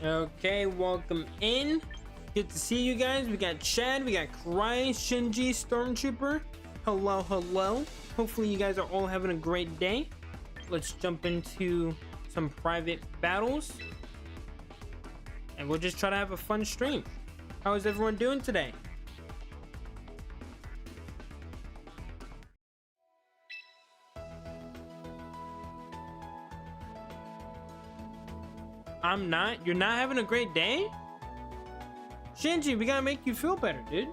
Okay, welcome in. Good to see you guys. We got Chad, we got Cry, Shinji, Stormtrooper. Hello, hello. Hopefully you guys are all having a great day. Let's jump into some private battles. And we'll just try to have a fun stream. How is everyone doing today? I'm not. You're not having a great day? Shinji, we gotta make you feel better, dude.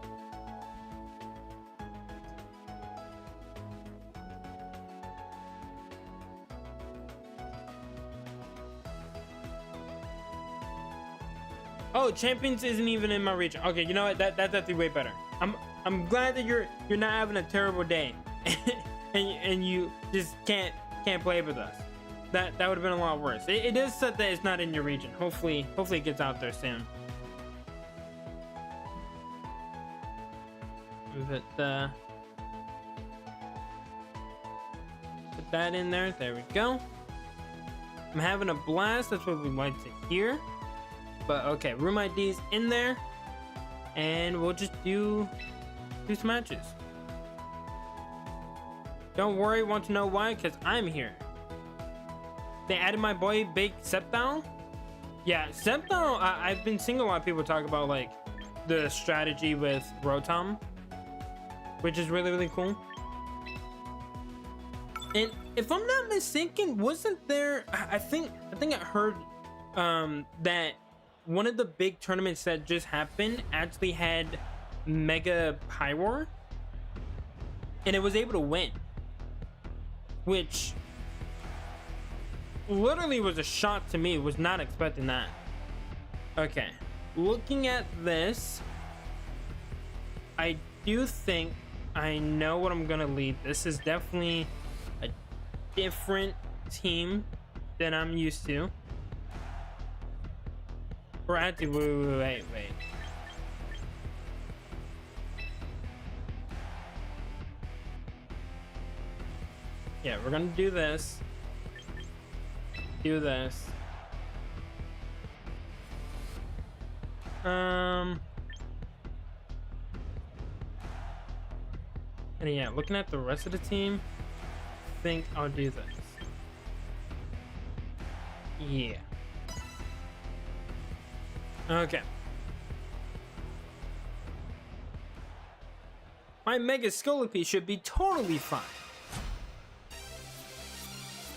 Oh, Champions isn't even in my region. Okay, you know what? That's actually way better. I'm glad that you're not having a terrible day, and you just can't play with us. That would have been a lot worse. It is said that it's not in your region. Hopefully it gets out there soon. Put that in there. There we go. I'm having a blast. That's what we like to hear. But okay, room ID's in there, and we'll just do some matches. Don't worry. Want to know why? Because I'm here. They added my boy Big Septile. Yeah, Septile. I've been seeing a lot of people talk about like the strategy with Rotom, which is really cool. And if I'm not mistaken, wasn't there? I think I heard that one of the big tournaments that just happened actually had Mega Pyroar, and it was able to win, which literally was a shock to me. Was not expecting that. Okay, looking at this, I do think I know what I'm gonna lead. This is definitely a different team than I'm used to. Or actually, wait. Yeah, we're gonna do this. Do this. And yeah, looking at the rest of the team, I think I'll do this. Yeah. Okay. My Mega Scolipede should be totally fine.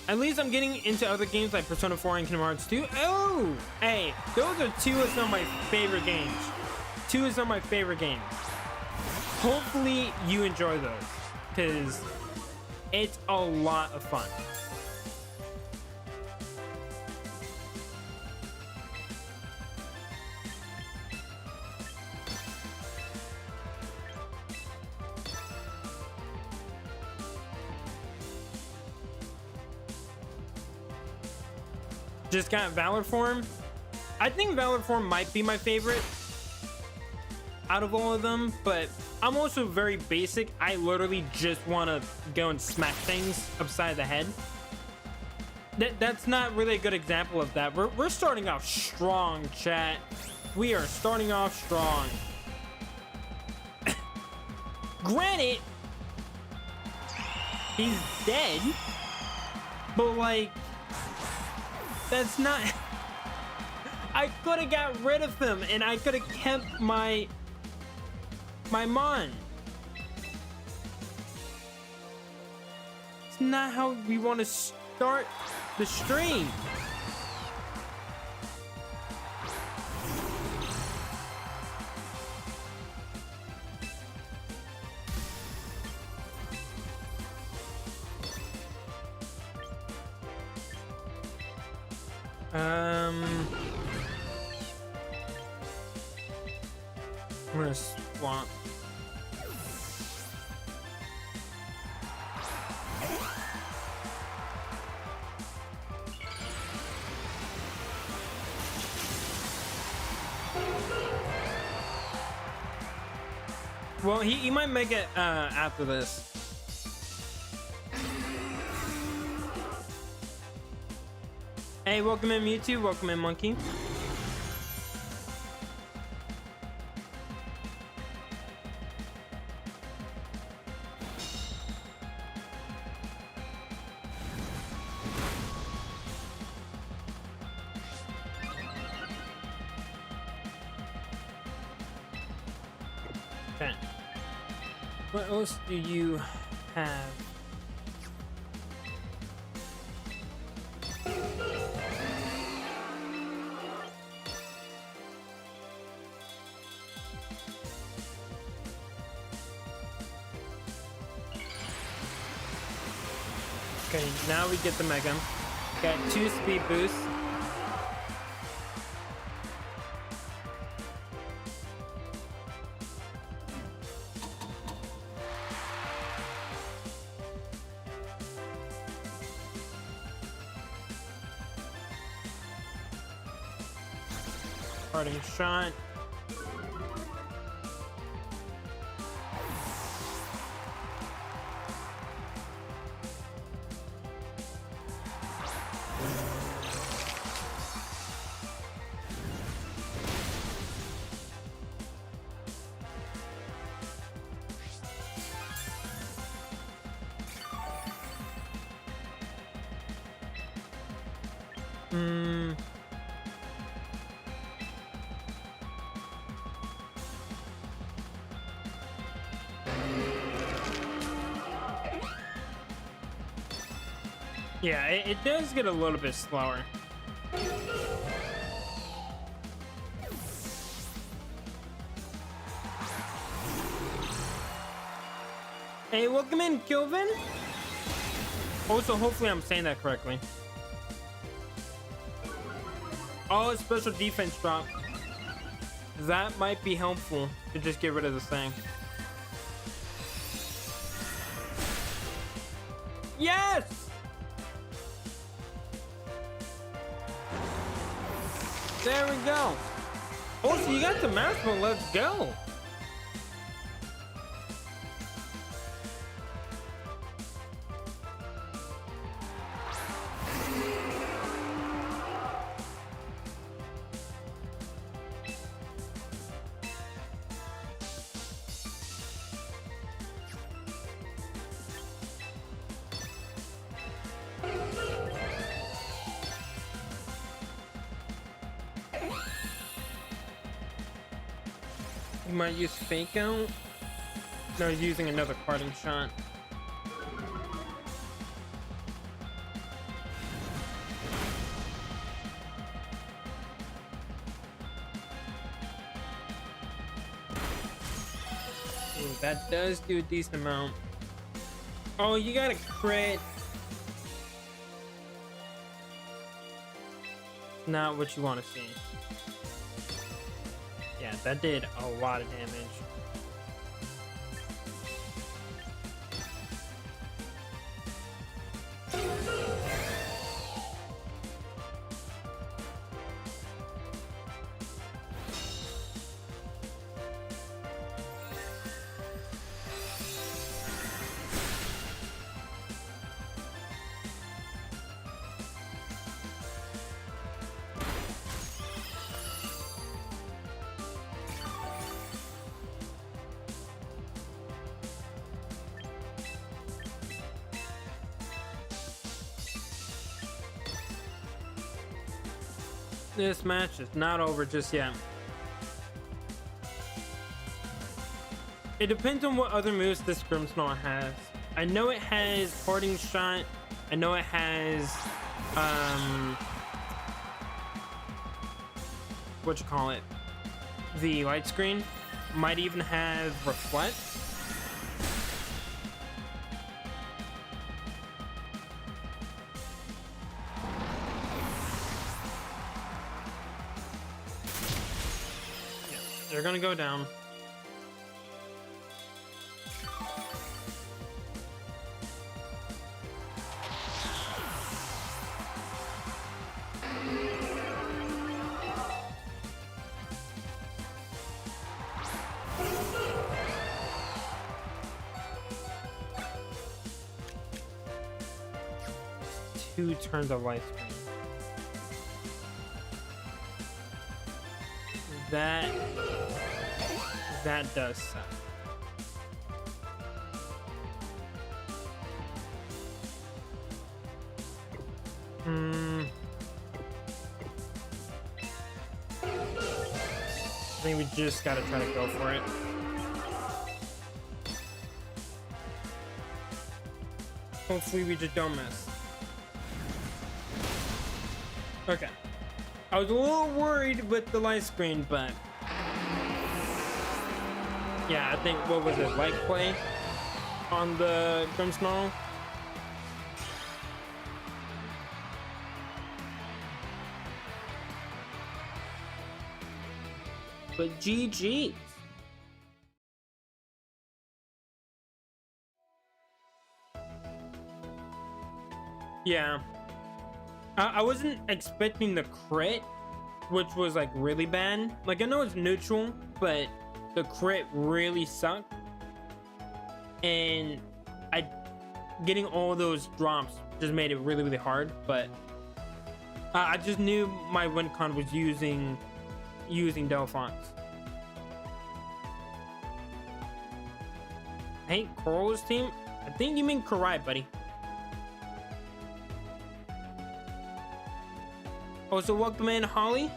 At least I'm getting into other games like Persona 4 and Kingdom Hearts 2. Oh! Hey, those are two of some of my favorite games. Two of some of my favorite games. Hopefully you enjoy those, because it's a lot of fun. Just got Valor Form. I think Valor Form might be my favorite out of all of them, but I'm also very basic. I literally just want to go and smack things upside the head. That's not really a good example of that. We're starting off strong, chat. We are starting off strong. Granted, he's dead, but like, that's not. I could have got rid of him, and I could have kept my Mon. It's not how we want to start the stream. I'm gonna swamp. Well, he might make it after this. Hey, welcome in Mewtwo, welcome in Monkey. Okay. What else do you have? Okay, now we get the Mega. Got 2 speed boosts. Parting shot. Yeah, it does get a little bit slower. Hey, welcome in, Kilvin. Also, hopefully I'm saying that correctly. Oh, special defense drop. That might be helpful to just get rid of this thing. Yes! There we go. Oh, so you got the master. Let's go. You might use fake out. No, he's using another parting shot. Ooh, that does do a decent amount. Oh, you got a crit. Not what you want to see. Yeah, that did a lot of damage. This match is not over just yet. It depends on what other moves this Grimmsnarl has. I know it has Parting Shot. I know it has what you call it? The light screen. Might even have Reflect. They're gonna go down. Two turns of life screen. That does suck. I think we just gotta try to go for it. Hopefully we just don't miss. Okay. I was a little worried with the light screen, but yeah, I think, what was it, light play on the drum snarl? But GG. Yeah. I wasn't expecting the crit, which was like really bad. Like, I know it's neutral, but the crit really sucked. And getting all those drops just made it really, really hard. But I just knew my win con was using Delphonse. Hey, Coral's team? I think you mean Karai, buddy. Also, welcome in, Holly.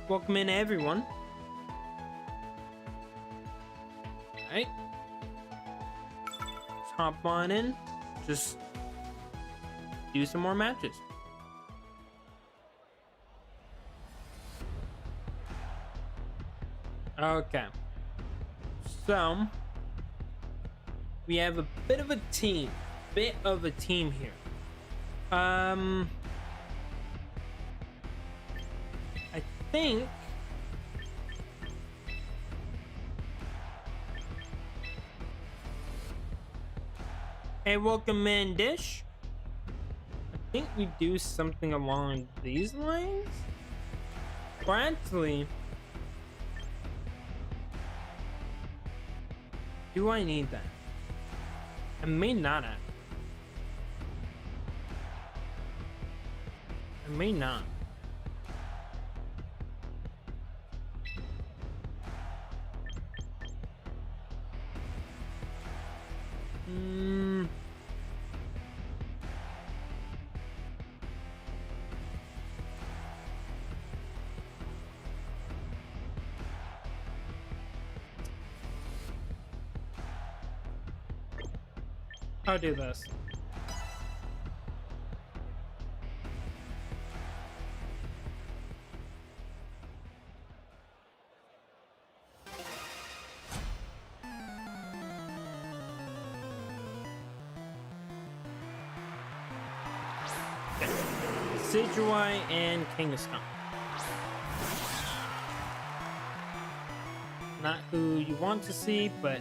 Welcome in, everyone. Alright. Let's hop on in. Just do some more matches. Okay. So, we have a bit of a team. Here. I think hey, welcome in, Dish. I think we do something along these lines. Or actually, do I need that? I may not have. I may not. I'll do this. Sidgewai and Kangaskhan. Not who you want to see, but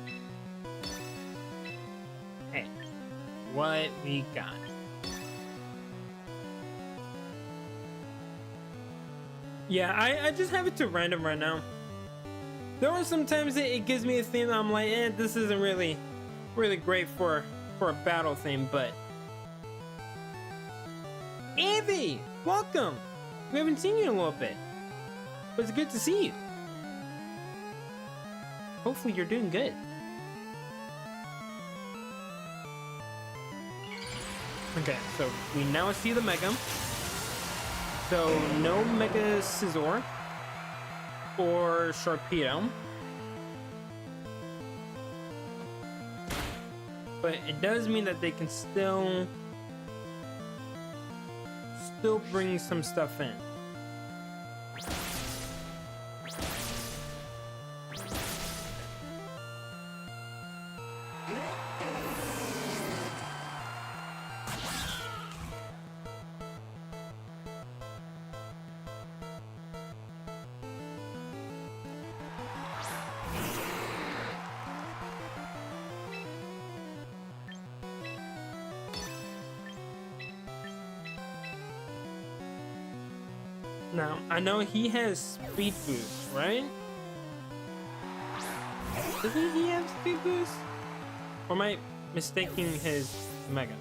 hey, what we got. Yeah, I just have it to random right now. There are some times that it gives me a theme that I'm like, this isn't really great for a battle theme, but Evie, welcome. We haven't seen you in a little bit, but it's good to see you. Hopefully you're doing good. Okay, so we now see the Mega. So no Mega Scizor or Sharpedo. But it does mean that they can still bring some stuff in. Now, I know he has speed boost, right? Doesn't he have speed boost? Or am I mistaking his Mega?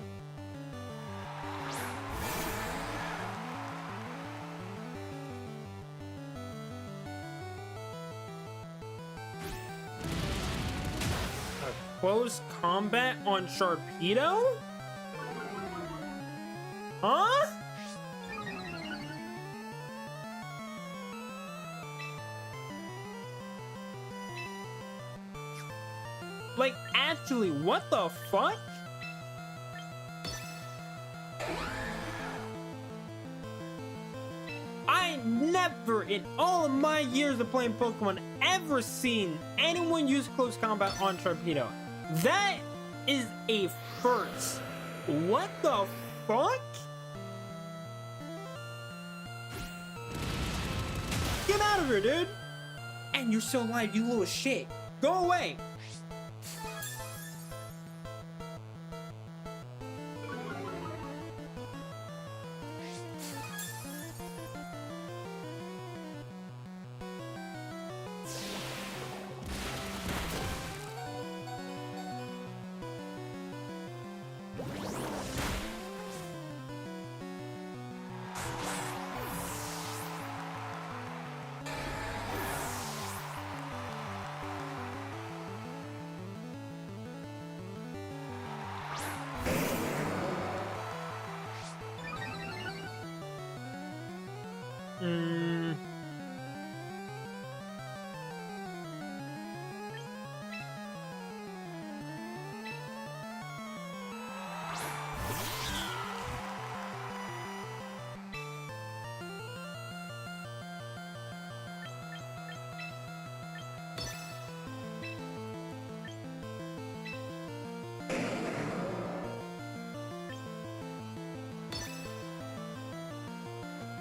A close combat on Sharpedo? Huh? Like, actually, what the fuck? I never in all of my years of playing Pokemon ever seen anyone use close combat on Sharpedo. That is a first. What the fuck? Get out of here, dude. And you're still alive, you little shit. Go away.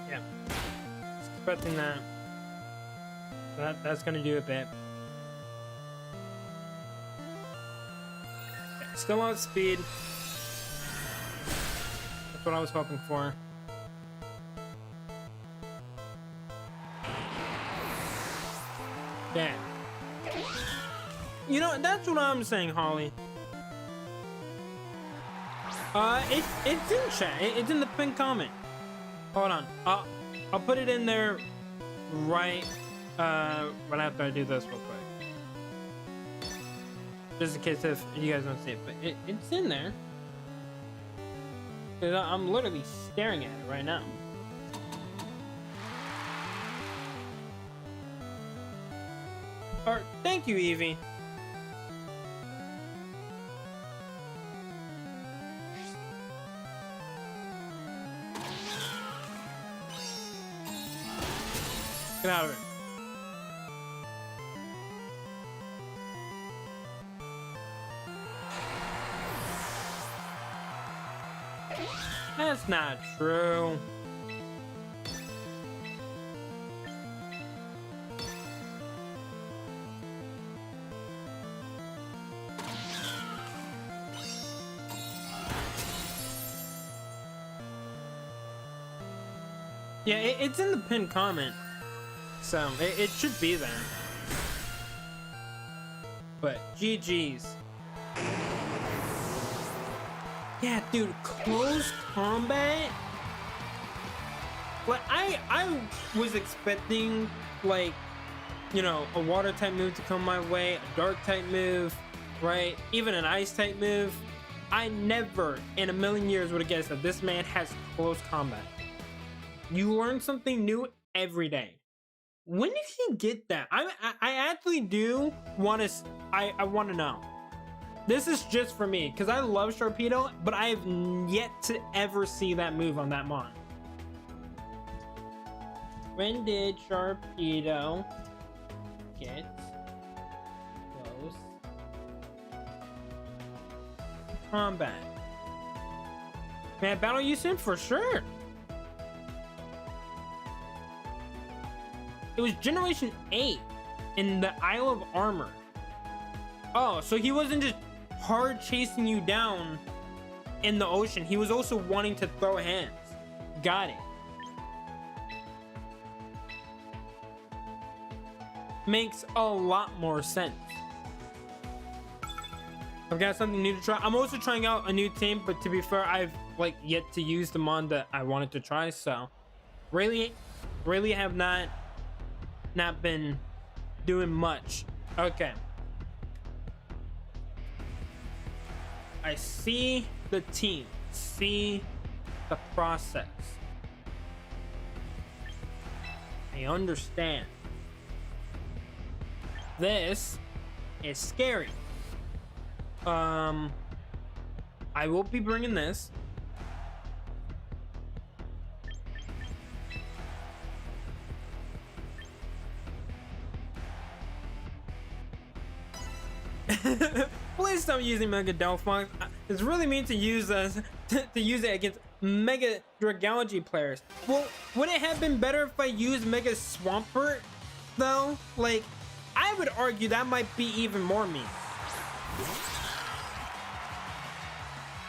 Yeah. Expecting that. That's gonna do a bit. Okay, still on speed. That's what I was hoping for. Damn. You know, that's what I'm saying, Holly. It's in chat. It's in the pinned comment. Hold on. I'll put it in there right after I do this real quick. Just in case if you guys don't see it, but it's in there. I'm literally staring at it right now. Alright, thank you, Evie. Get out of it. That's not true. Yeah, it's in the pinned comment. So it should be there. But GG's. Yeah, dude, close combat. Like I was expecting, like, you know, a water type move to come my way, a dark type move, right? Even an ice type move. I never in a million years would have guessed that this man has close combat. You learn something new every day. When did he get that? I actually do want to. I want to know. This is just for me because I love Sharpedo, but I have yet to ever see that move on that mon. When did Sharpedo get close combat? Man, battle you soon for sure. It was Generation 8 in the Isle of Armor. Oh, so he wasn't just hard chasing you down in the ocean. He was also wanting to throw hands. Got it. Makes a lot more sense. I've got something new to try. I'm also trying out a new team, but to be fair, I've like yet to use the mon that I wanted to try. So really have not been doing much. Okay, I see the team, see the process. I understand. This is scary. I will be bringing this. Please stop using Mega Delphox. It's really mean to use us to use it against Mega Dragology players. Well, would it have been better if I used Mega Swampert though? Like, I would argue that might be even more mean.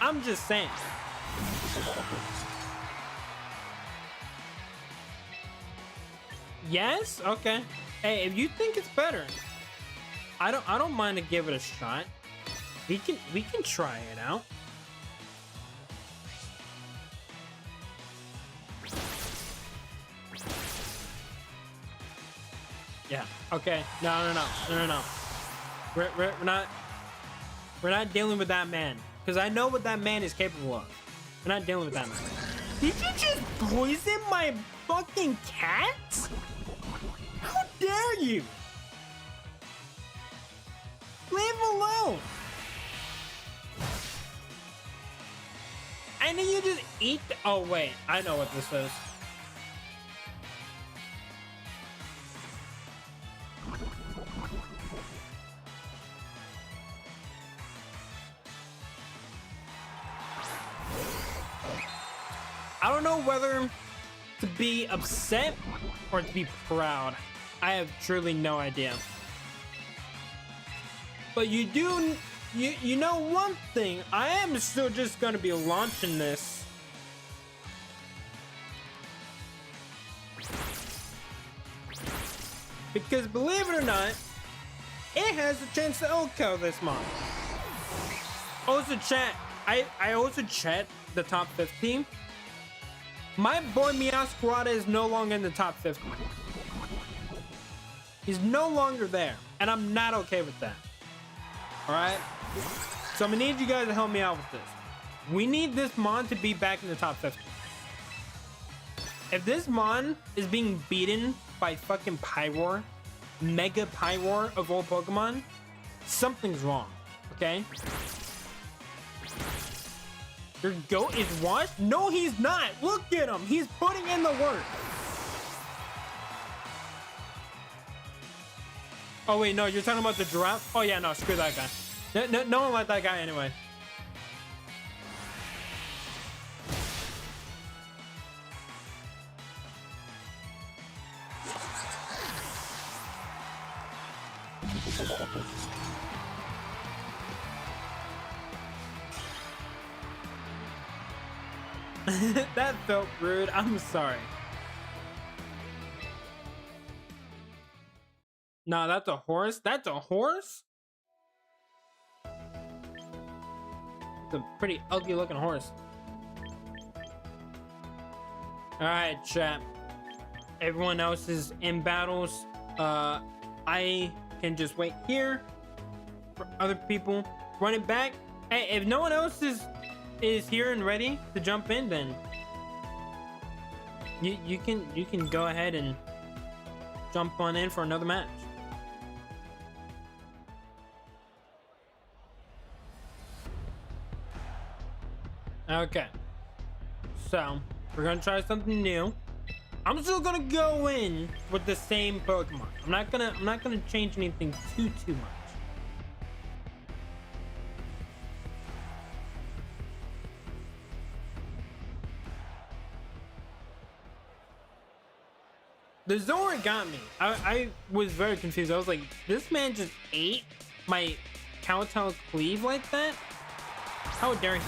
I'm just saying. Yes? Okay. Hey, if you think it's better, I don't mind to give it a shot. We can try it out. Yeah. Okay. No. We're not dealing with that man, because I know what that man is capable of. We're not dealing with that man. Did you just poison my fucking cat? How dare you? Leave him alone. And then you just eat. Oh wait, I know what this is. I don't know whether to be upset or to be proud. I have truly no idea. But you know one thing, I am still just gonna be launching this. Because believe it or not, it has a chance to OHKO this month. Also chat, I also checked the top 15. My boy Meowscarada is no longer in the top 50. He's no longer there, and I'm not okay with that. Alright? So I'm gonna need you guys to help me out with this. We need this Mon to be back in the top 50. If this Mon is being beaten by fucking Pyroar, Mega Pyroar of all Pokemon, something's wrong, okay? Your goat is washed? No, he's not. Look at him. He's putting in the work. Oh, wait, no, you're talking about the giraffe? Oh, yeah, no, screw that guy. No one liked that guy anyway. That felt rude. I'm sorry. Nah, that's a horse. That's a horse? It's a pretty ugly looking horse. Alright, chat. Everyone else is in battles. I can just wait here for other people. Run it back. Hey, if no one else is here and ready to jump in, then you can go ahead and jump on in for another match. Okay, so we're gonna try something new. I'm still gonna go in with the same Pokemon. I'm not gonna change anything too much. The Zora got me. I was very confused. I was like, this man just ate my Cowtail Cleave like that? How dare he?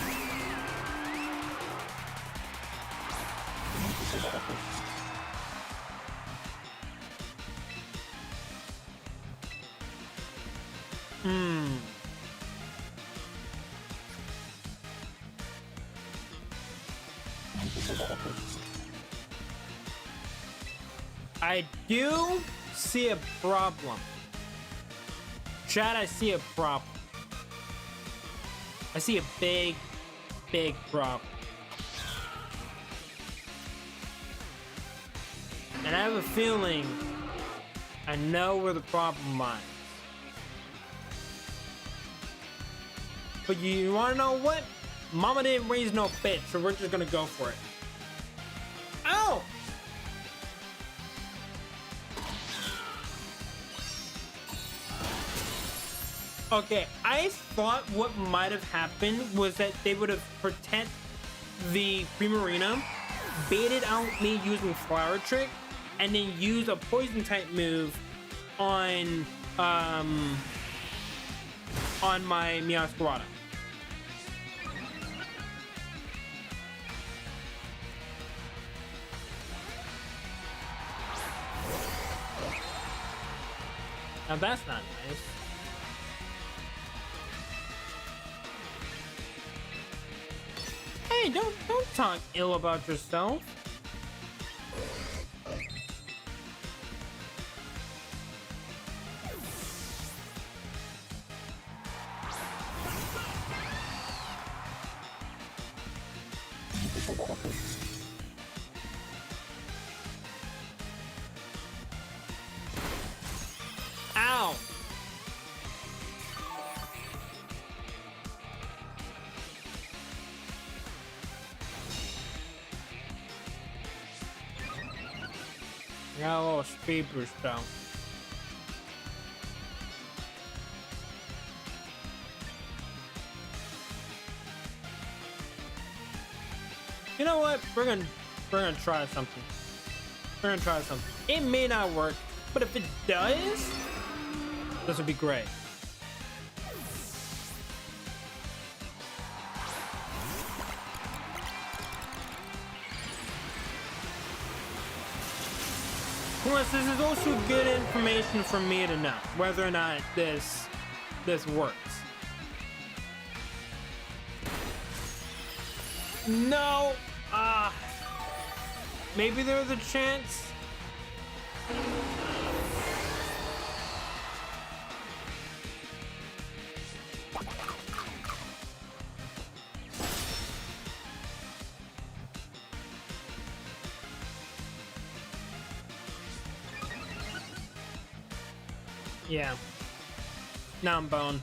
I do see a problem. Chad, I see a problem. I see a big problem. And I have a feeling I know where the problem lies. But you wanna know what? Mama didn't raise no bitch, so we're just gonna go for it. Ow! Okay, I thought what might have happened was that they would have protect the Primarina, baited out me using Flower Trick, and then use a poison type move on my Meowscarada. Now that's not nice. Hey, don't talk ill about yourself. Ow. Got a little speed boost though. You know what? We're gonna try something. We're gonna try something. It may not work, but if it does, this would be great. Plus, this is also good information for me to know whether or not this works. No, maybe there's a chance. Yeah. Now I'm boned.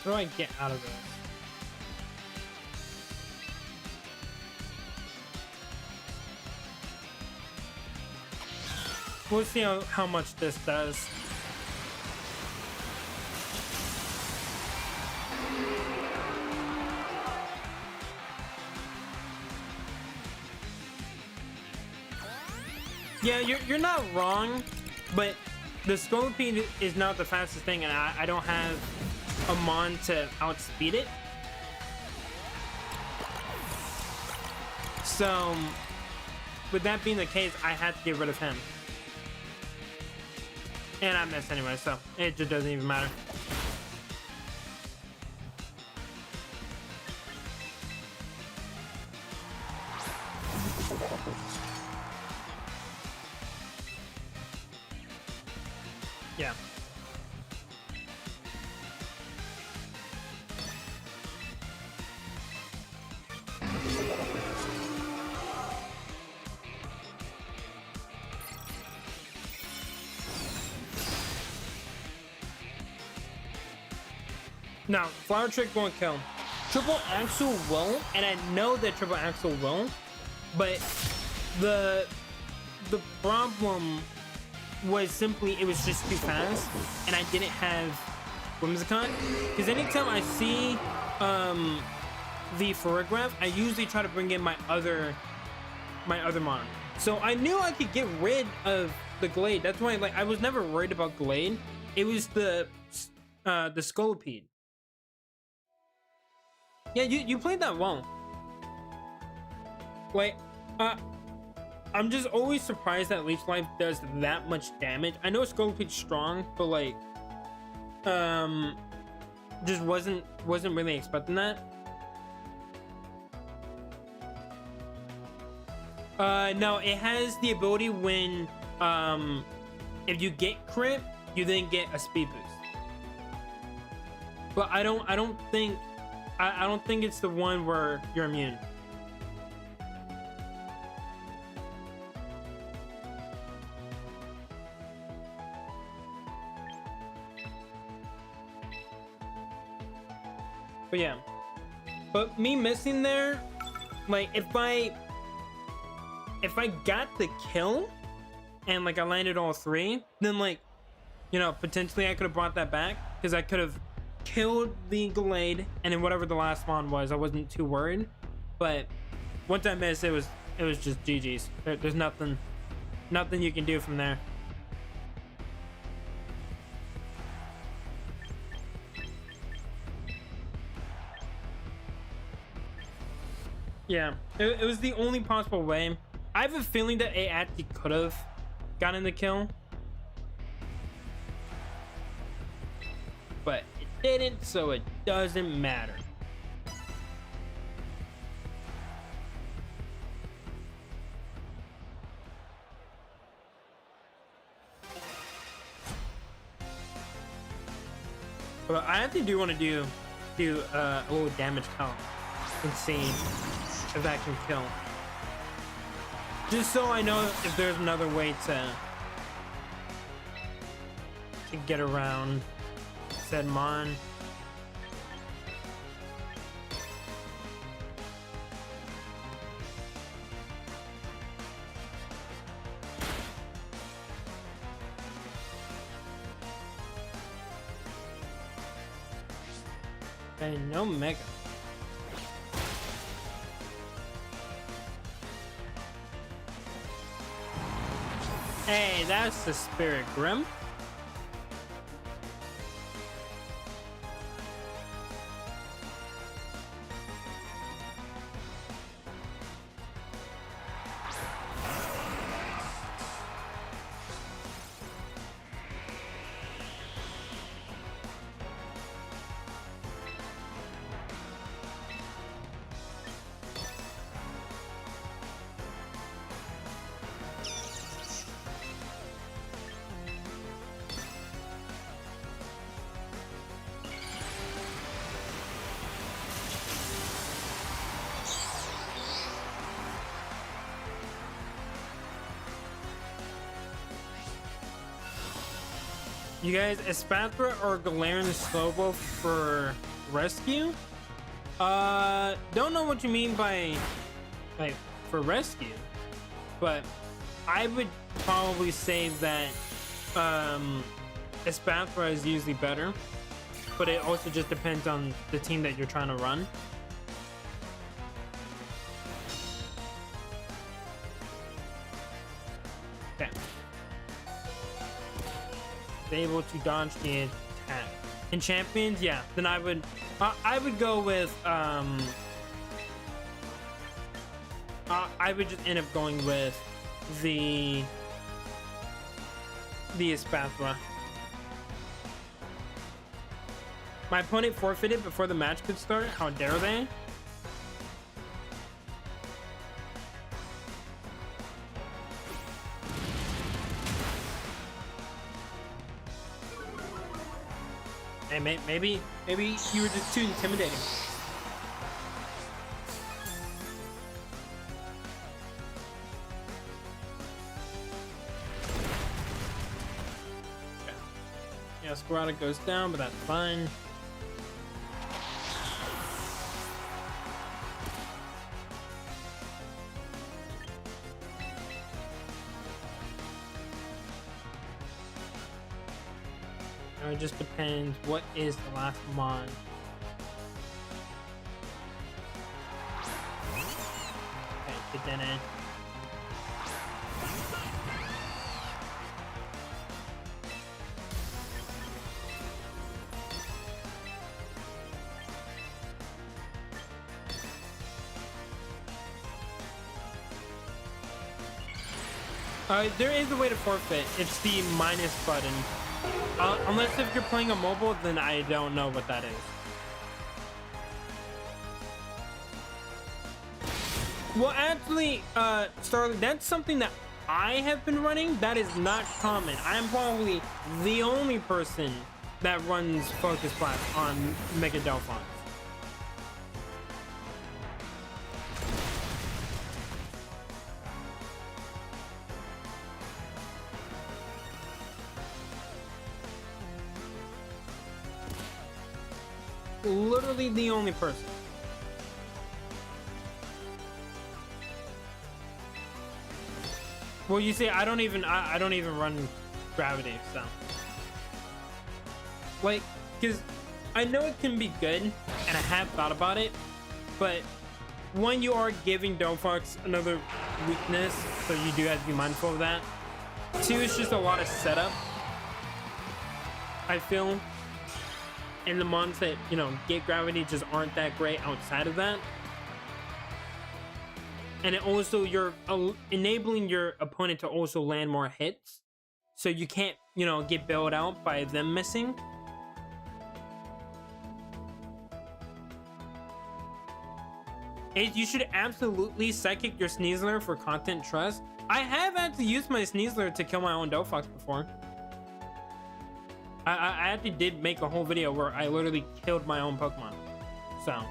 How do I get out of this? We'll see how much this does. Yeah, you're not wrong, but the Scolipede is not the fastest thing, and I don't have a Mon to outspeed it. So, with that being the case, I had to get rid of him. And I missed anyway, so it just doesn't even matter. Yeah. Now, Flower Trick won't kill. Triple Axel won't, and I know that Triple Axel won't, but the problem was simply it was just too fast, and I didn't have Whimsicott. Because anytime I see the Farigiraf, I usually try to bring in my other Mon. So I knew I could get rid of the Glade. That's why, like, I was never worried about Glade. It was the Scolipede. Yeah, you played that well. Like, I'm just always surprised that Leech Life does that much damage. I know Scolipede's strong, but like, just wasn't really expecting that. No, it has the ability when, if you get crit, you then get a speed boost. but I don't think I don't think it's the one where you're immune. But yeah, but me missing there, like if I got the kill and like I landed all three, then like, you know, potentially I could have brought that back because I could have killed the Glade and then whatever the last one was, I wasn't too worried. But once I missed, it was just GG's. There's nothing you can do from there. Yeah, it was the only possible way. I have a feeling that it actually could have gotten the kill, but it didn't, so it doesn't matter. But I actually do want to do a little damage count and see if that can kill. Just so I know if there's another way to get around said mon. And no mega. Hey, that's the Spirit Grim. You guys, Espathra or Galarian Slowbo for rescue? Don't know what you mean by like for rescue, but I would probably say that Espathra is usually better, but it also just depends on the team that you're trying to run. Okay. Able to dodge the attack. In champions, yeah, then I would go with I would just end up going with the Espathra. My opponent forfeited before the match could start. How dare they? Hey, maybe you were just too intimidating. Okay. Yeah, Sporadic goes down, but that's fine. It just depends what is the last mon. Okay, get that in. There is a way to forfeit. It's the minus button. Unless if you're playing a mobile, then I don't know what that is. Well, actually, Starling, that's something that I have been running. That is not common. I'm probably the only person that runs Focus Blast on Mega Delphox. Literally the only person. Well, you see, I don't even run Gravity, so like, because I know it can be good, and I have thought about it, but when you are giving Delphox another weakness, so you do have to be mindful of that. Two, it's just a lot of setup, I feel, and the mons that, you know, get Gravity just aren't that great outside of that. And it also, you're enabling your opponent to also land more hits, so you can't, you know, get bailed out by them missing. You should absolutely psychic your Sneasler for content trust. I have had to use my Sneasler to kill my own Delphox before. I actually did make a whole video where I literally killed my own Pokemon. So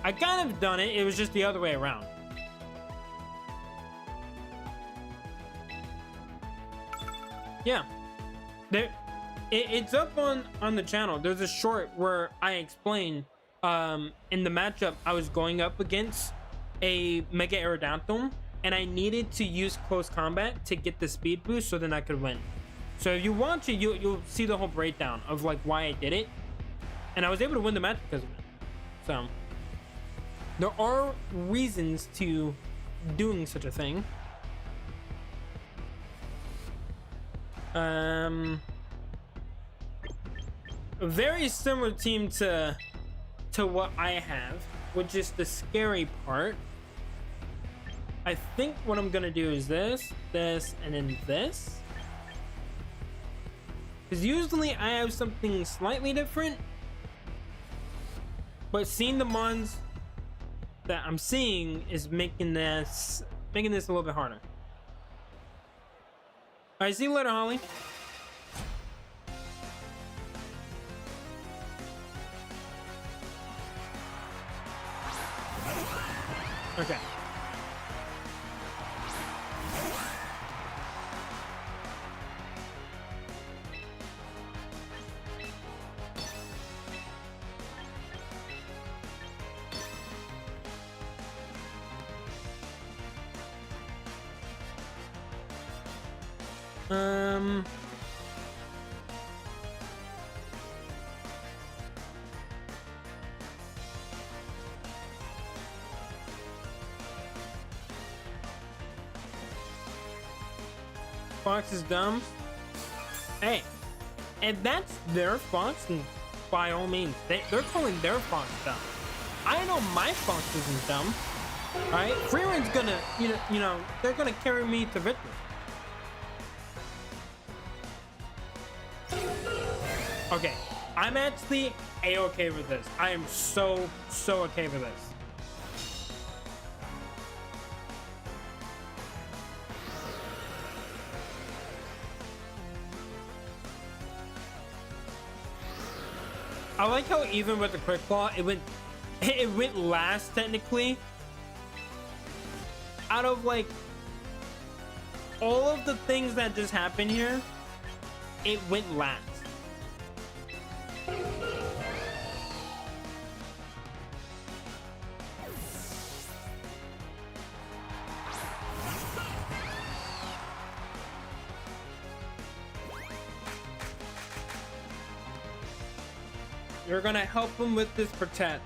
I kind of done it. It was just the other way around. Yeah, it's up on the channel. There's a short where I explain in the matchup I was going up against a Mega Aerodactyl, and I needed to use close combat to get the speed boost so then I could win. So if you watch it, you'll see the whole breakdown of like why I did it, and I was able to win the match because of it. So there are reasons to doing such a thing. A very similar team to what I have, which is the scary part. I think what I'm gonna do is this, and then this. Because usually I have something slightly different, but seeing the mons that I'm seeing is making this a little bit harder. All right, see you later, Holly. Okay. Fox is dumb. Hey, and that's their Fox, and by all means, they're calling their Fox dumb. I know my Fox isn't dumb. All right, Freeland's gonna, you know, they're gonna carry me to victory. Okay, I'm actually a-okay with this. I am so okay with this. I like how even with the Quick Claw, it went last technically. Out of like all of the things that just happened here, it went last. You're gonna help him with this protect.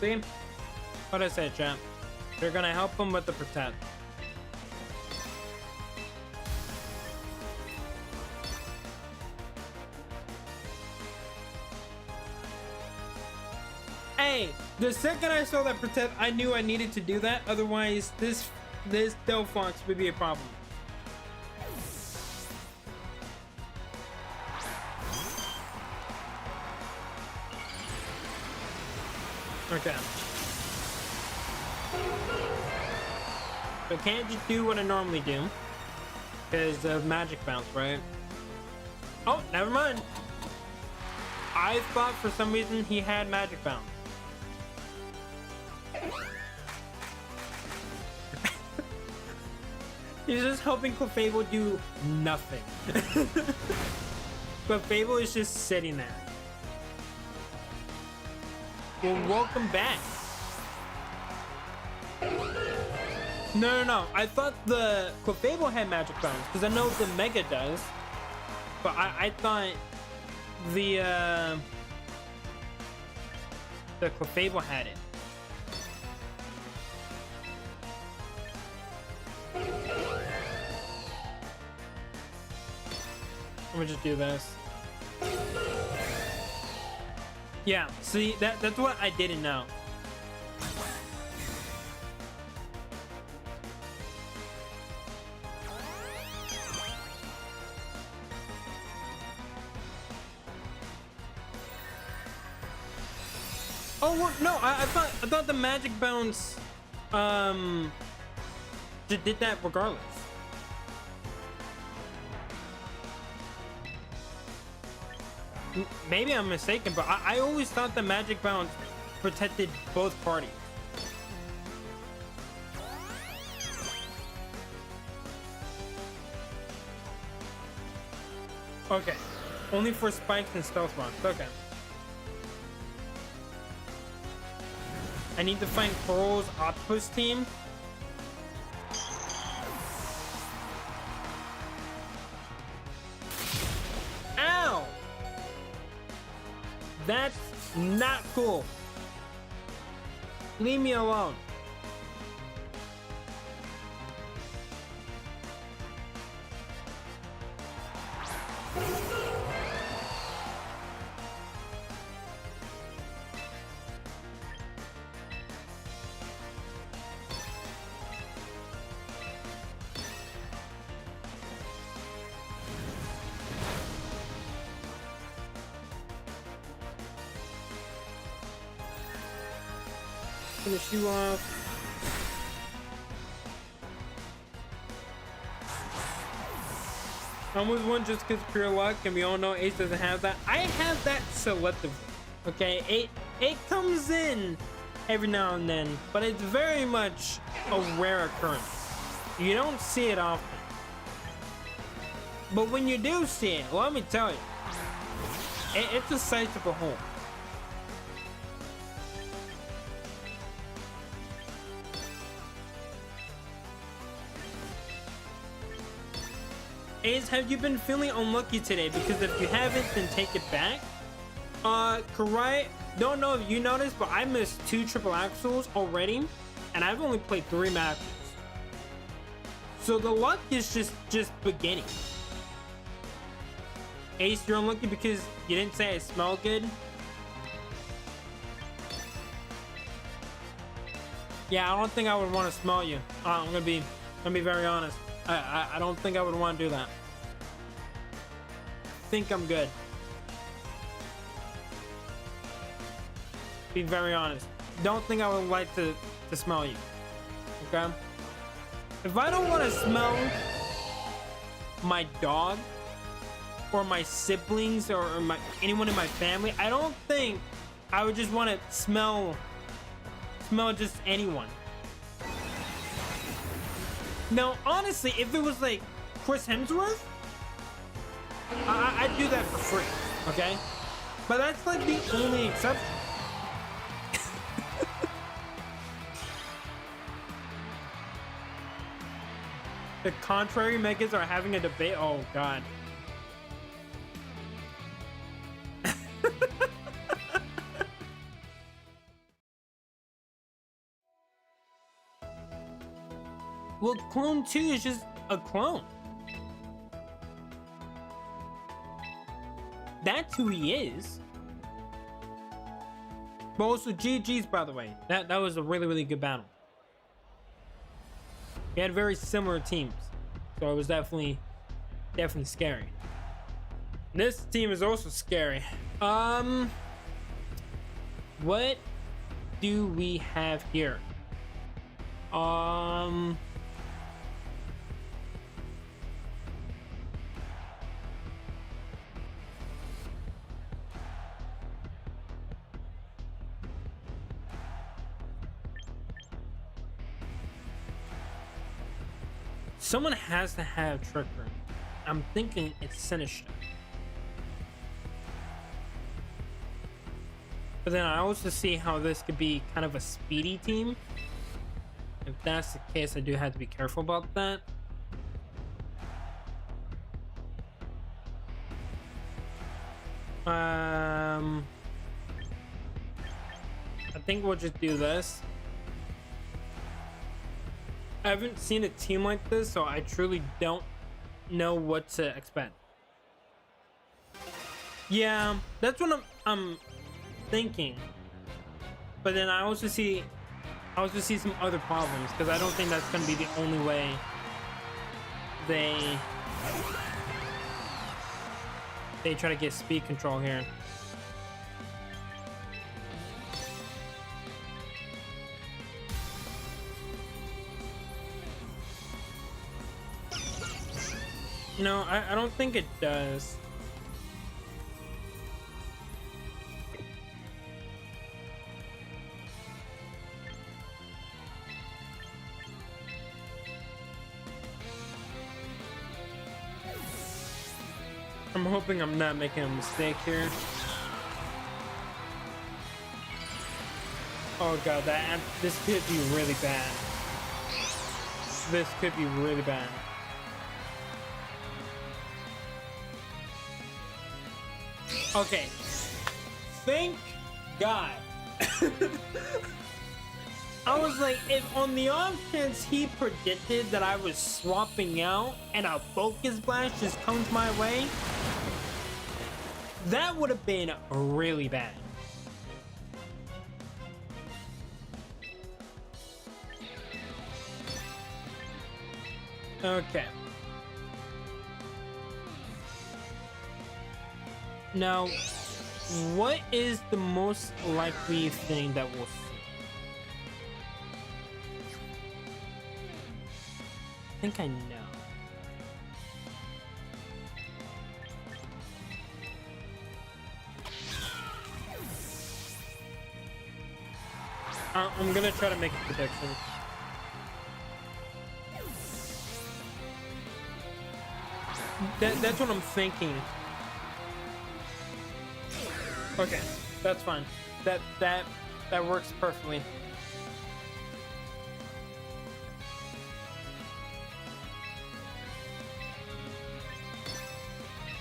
See? What I say, champ? You're gonna help him with the protect. Hey, the second I saw that protect, I knew I needed to do that. Otherwise, this Delphox would be a problem. Okay. So can't just do what I normally do because of magic bounce, right? Oh, never mind. I thought for some reason he had magic bounce. He's just helping Clefable do nothing. Clefable is just sitting there. Well, welcome back. No. I thought the Clefable had magic bounce because I know the Mega does. But I thought the Clefable had it. Let me just do this. Yeah, see, that's what I didn't know. Oh well, no, I thought the magic bounce did that regardless. Maybe I'm mistaken, but I always thought the magic bounce protected both parties. Okay, only for spikes and stealth runs. Okay. I need to find Coral's Octopus team. Ow! That's not cool. Leave me alone. Finish you off. I'm with one just because pure luck, and we all know Ace doesn't have that. I have that selectively. Okay, it comes in every now and then, but it's very much a rare occurrence. You don't see it often. But when you do see it, let me tell you, it's a sight to behold. Ace, have you been feeling unlucky today? Because if you haven't, then take it back. Karai, don't know if you noticed, but I missed 2 triple axles already, and I've only played 3 matches. So the luck is just beginning. Ace, you're unlucky because you didn't say I smell good. Yeah, I don't think I would want to smell you. I'm gonna be very honest. I don't think I would want to do that. I think I'm good. Be very honest. Don't think I would like to smell you. Okay? If I don't want to smell my dog or my siblings or anyone in my family, I don't think I would just want to smell just anyone. Now, honestly, if it was like Chris Hemsworth, I'd do that for free, okay? But that's like the only exception. The contrary megas are having a debate. Oh, God. Well, Clone 2 is just a clone. That's who he is. But also GG's, by the way. That was a really, really good battle. We had very similar teams. So it was definitely scary. This team is also scary. What do we have here? Um, someone has to have Trick Room. I'm thinking it's Sinister. But then I also see how this could be kind of a speedy team. If that's the case, I do have to be careful about that. I think we'll just do this. I haven't seen a team like this, so I truly don't know what to expect. Yeah, that's what I'm thinking. But then I also see some other problems, because I don't think that's going to be the only way they try to get speed control here. No, I don't think it does. I'm hoping I'm not making a mistake here. Oh god, this could be really bad. This could be really bad. Okay. Thank God. I was like, if on the off chance he predicted that I was swapping out and a focus blast just comes my way, that would have been really bad. Okay. Now, what is the most likely thing that we'll see? I think I know. I'm gonna try to make a prediction. That's what I'm thinking. Okay, that's fine. That works perfectly.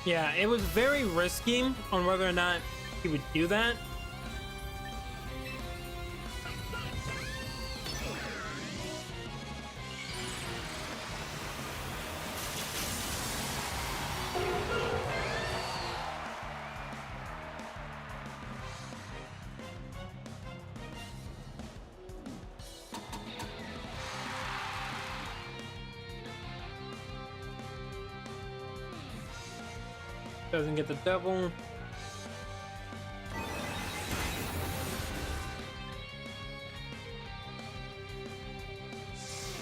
Yeah, it was very risky on whether or not he would do that. Doesn't get the double.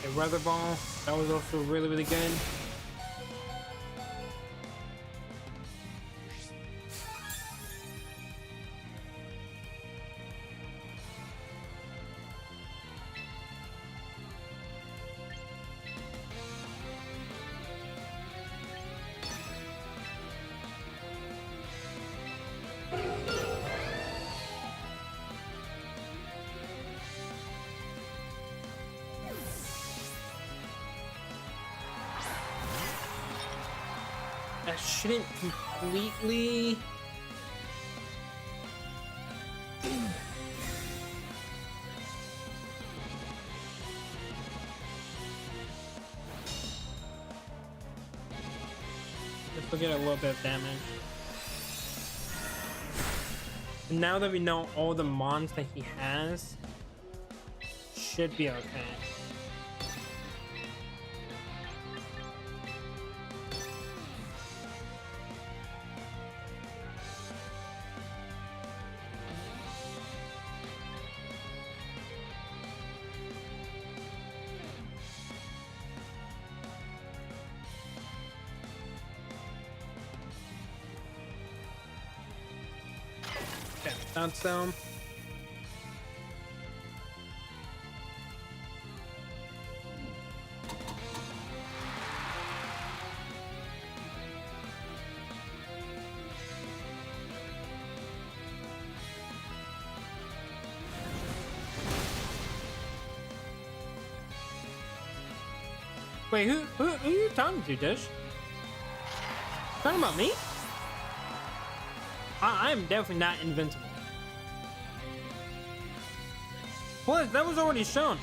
A weather ball. That was also really, really good. That shouldn't completely... Let's look at a little bit of damage. Now that we know all the mons that he has, should be okay. Thought so. Wait, who are you talking to, Dish? Talking about me? I am definitely not invincible. Plus, that was already shown.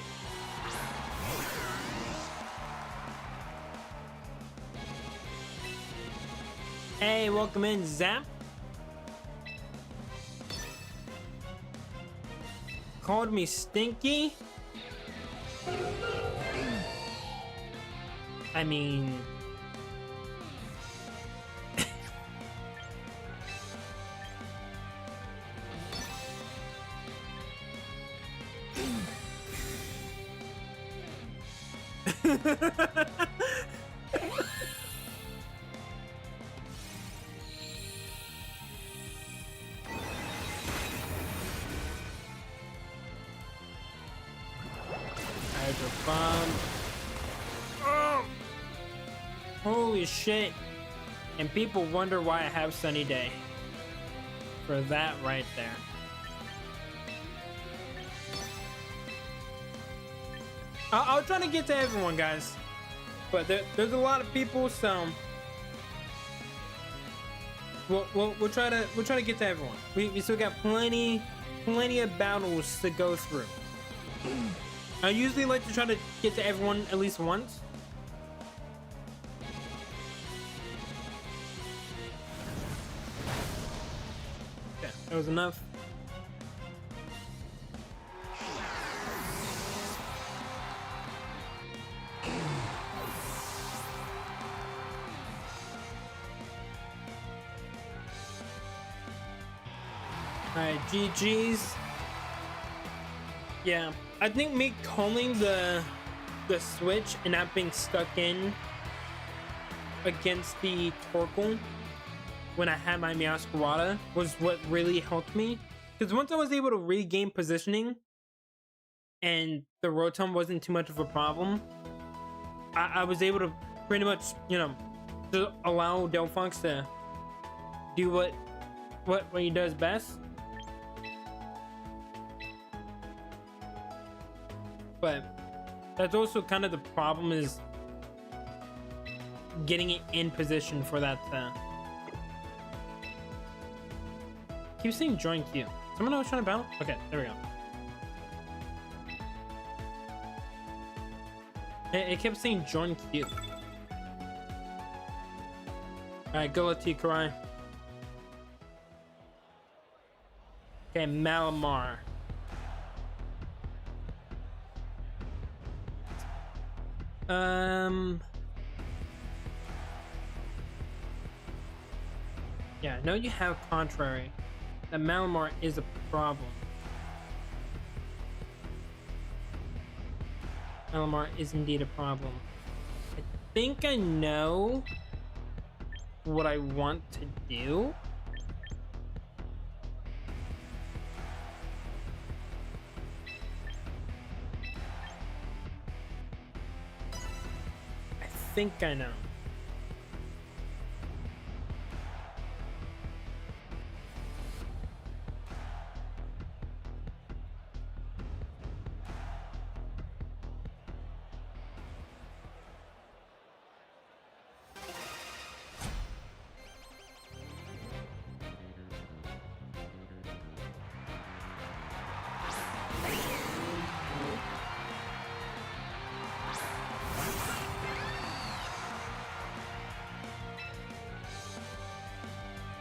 Hey, welcome in, Zap. Called me stinky. I mean... Hydro bomb. Oh! Holy shit. And people wonder why I have sunny day. For that right there. I'll try to get to everyone, guys. But there's a lot of people, so we'll try to get to everyone. We still got plenty of battles to go through. I usually like to try to get to everyone at least once. Okay, that was enough. Alright, GG's. Yeah, I think me calling the switch and not being stuck in against the Torkoal when I had my Meowscarada was what really helped me. Because once I was able to regain positioning and the Rotom wasn't too much of a problem, I was able to pretty much, you know, to allow Delphox to do what he does best. But that's also kind of the problem, is getting it in position for that. Keep saying join queue. Someone else trying to battle? Okay, there we go. It kept saying join queue. Alright, go let T Karai. Okay, Malamar. Yeah, I know you have contrary. That Malamar is a problem. Malamar is indeed a problem. I think I know what I want to do. I think I know.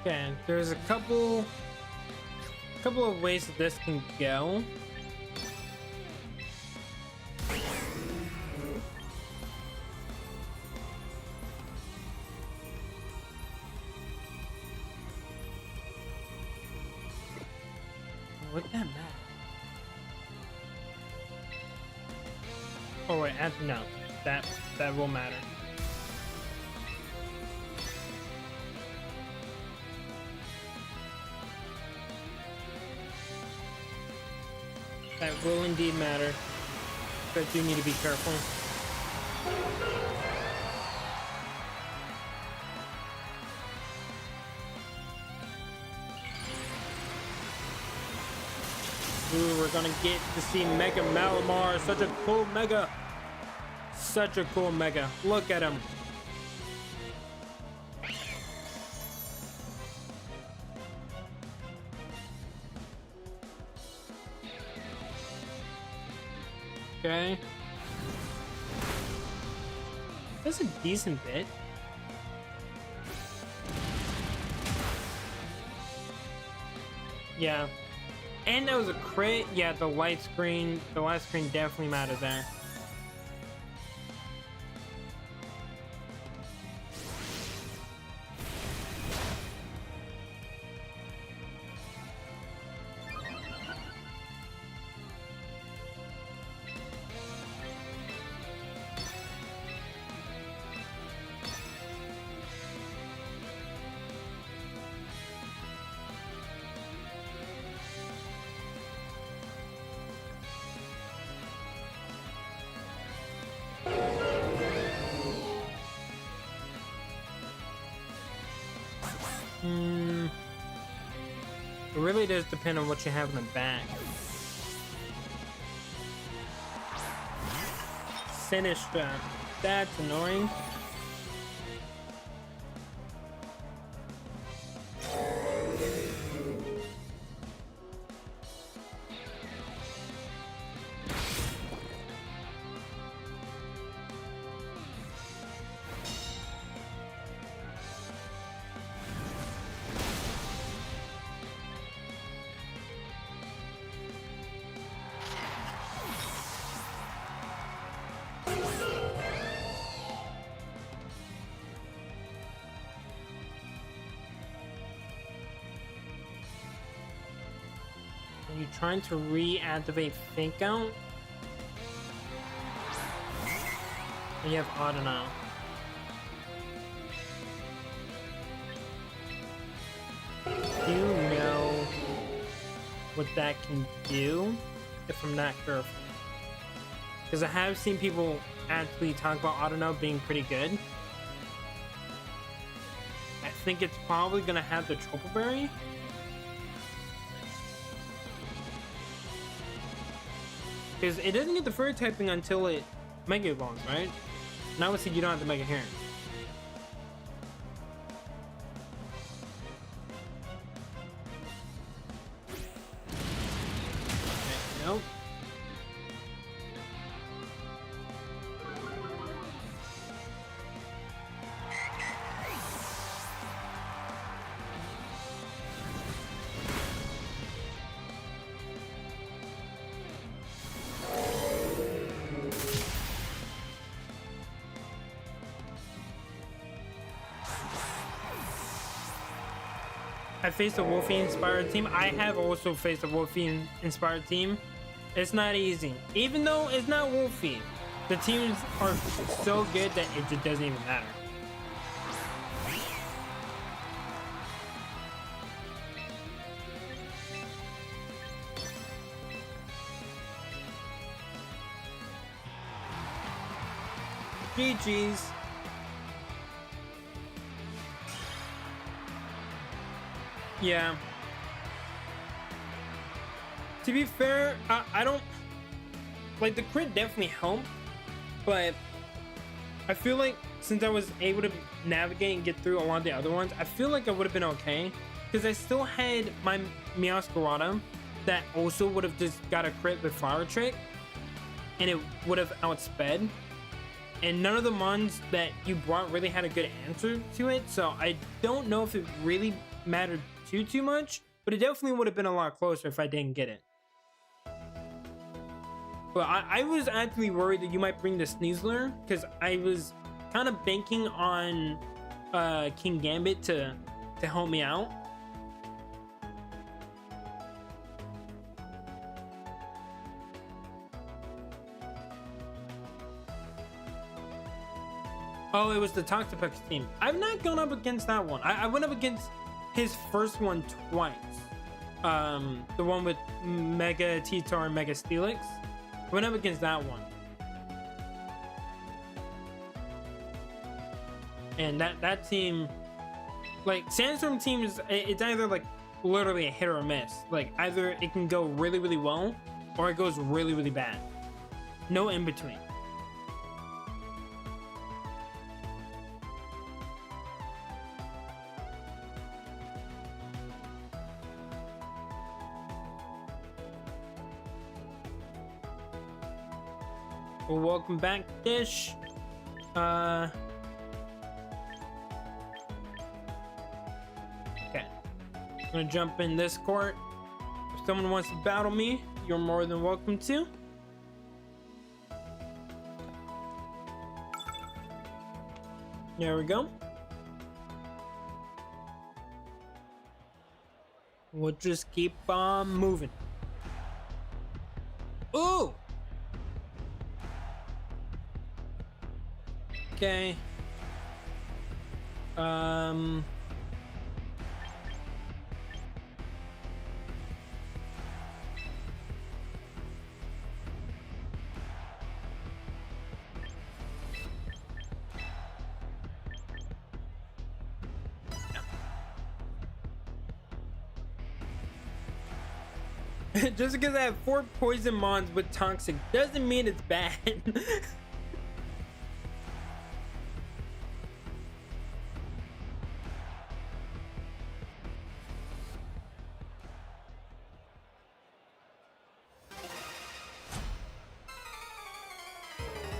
Okay, there's a couple of ways that this can go. Would that matter? Oh wait, no, that will matter. That will indeed matter. But I do need to be careful. Ooh, we're gonna get to see Mega Malamar. Such a cool Mega. Such a cool Mega. Look at him. Okay. That's a decent bit. Yeah. And that was a crit. Yeah, the light screen definitely mattered there. It really does depend on what you have in the back. Sinistra. That's annoying. Are you trying to reactivate Fake Out? And you have Auto now. Do you know what that can do if I'm not careful? Because I have seen people actually talk about Auto now being pretty good. I think it's probably going to have the Triple Berry. Because it doesn't get the fur typing until it Mega Evolves, right? And obviously you don't have the Mega Hair. Okay, nope. I faced a Wolfie inspired team. I have also faced a Wolfie inspired team. It's not easy. Even though it's not Wolfie, the teams are so good that it just doesn't even matter. GG's. Yeah. To be fair, I don't like the crit definitely helped, but I feel like since I was able to navigate and get through a lot of the other ones, I feel like I would have been okay because I still had my Meowscarada that also would have just got a crit with Flower Trick and it would have outsped. And none of the mons that you brought really had a good answer to it, so I don't know if it really mattered too much, but it definitely would have been a lot closer if I didn't get it. But I was actually worried that you might bring the Sneasler because I was kind of banking on King Gambit to help me out. Oh, it was the Toxapex team. I've not gone up against that one. I went up against his first one twice. The one with Mega T-Tar and Mega Steelix. Went up against that one. And that team, like Sandstorm team it's either like literally a hit or a miss. Like either it can go really, really well or it goes really, really bad. No in between. Well, welcome back, Dish. Okay. I'm gonna jump in this court. If someone wants to battle me, you're more than welcome to. There we go. We'll just keep on moving. Ooh! Okay. Just because I have 4 poison mons with toxic doesn't mean it's bad.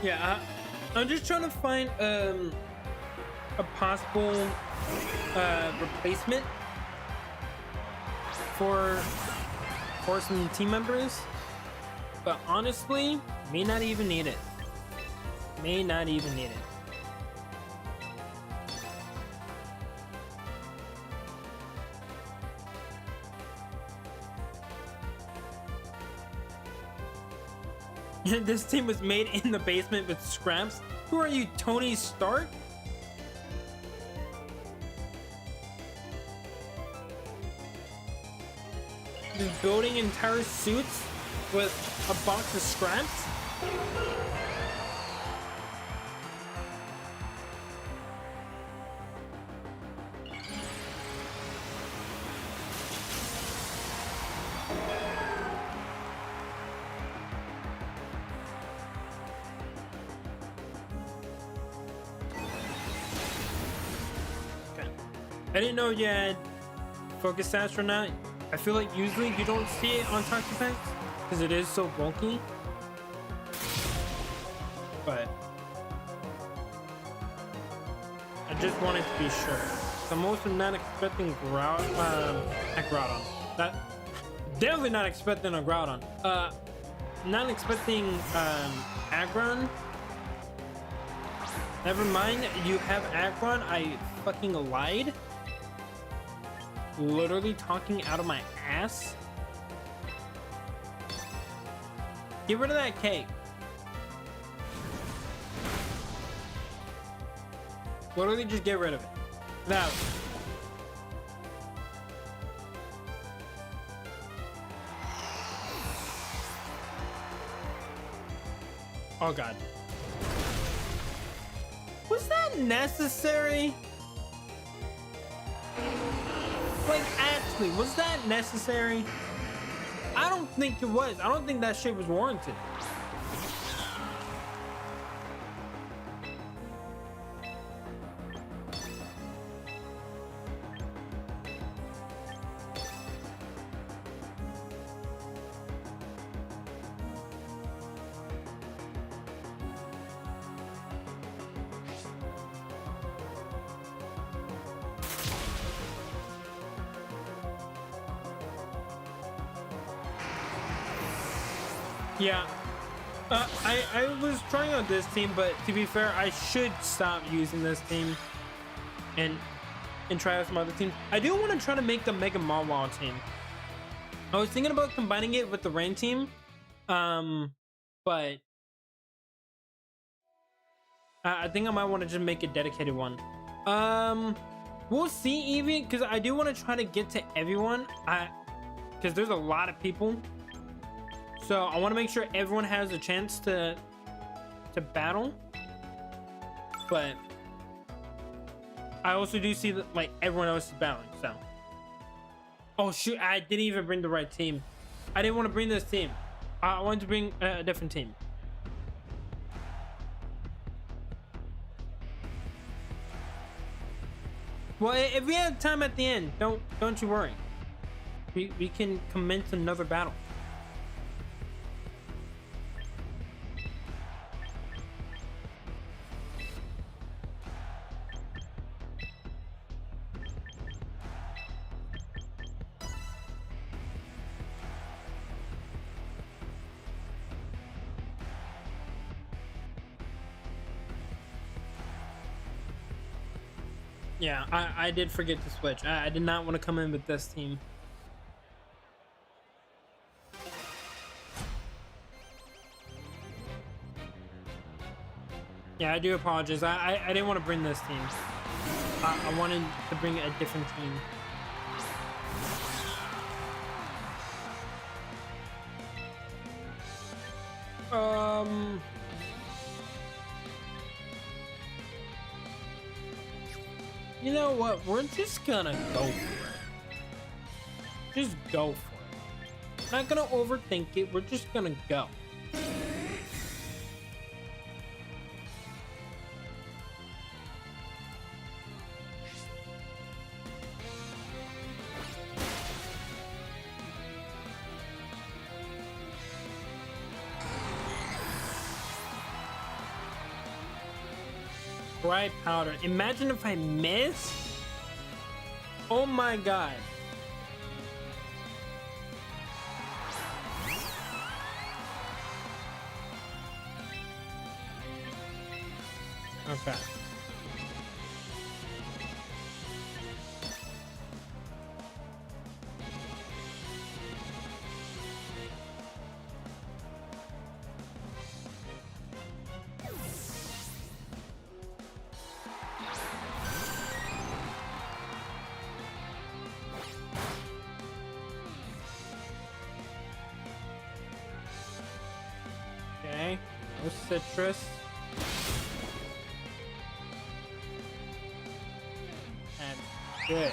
Yeah, I'm just trying to find a possible replacement for some team members, but honestly, may not even need it. May not even need it. This team was made in the basement with scraps. Who are you, Tony Stark? Just building entire suits with a box of scraps? Okay. I didn't know you had focus stats or not. I feel like usually you don't see it on toxic packs because it is so bulky. But I just wanted to be sure. So I'm also not expecting Groudon. That definitely not expecting a Groudon. Not expecting Aggron. Never mind, you have Aggron. I fucking lied. Literally talking out of my ass. Get rid of that cake. Literally just get rid of it. Now. Oh god. Was that necessary? Like, actually, was that necessary? I don't think it was. I don't think that shit was warranted. Yeah, I was trying out this team, but to be fair, I should stop using this team and try out some other teams. I do want to try to make the Mega Mawile team. I was thinking about combining it with the Rain team, but I think I might want to just make a dedicated one. We'll see, Evie, because I do want to try to get to everyone. because there's a lot of people. So I want to make sure everyone has a chance to battle. But I also do see that like everyone else is battling. So, oh shoot, I didn't even bring the right team. I didn't want to bring this team. I wanted to bring a different team. Well, if we have time at the end, don't you worry. We can commence another battle. Yeah, I did forget to switch. I did not want to come in with this team. Yeah, I do apologize. I didn't want to bring this team. I wanted to bring a different team. You know what? We're just gonna go for it. Just go for it. Not gonna overthink it. We're just gonna go. Dry powder. Imagine if I miss. Oh my god. Okay. Okay, no citrus. And good.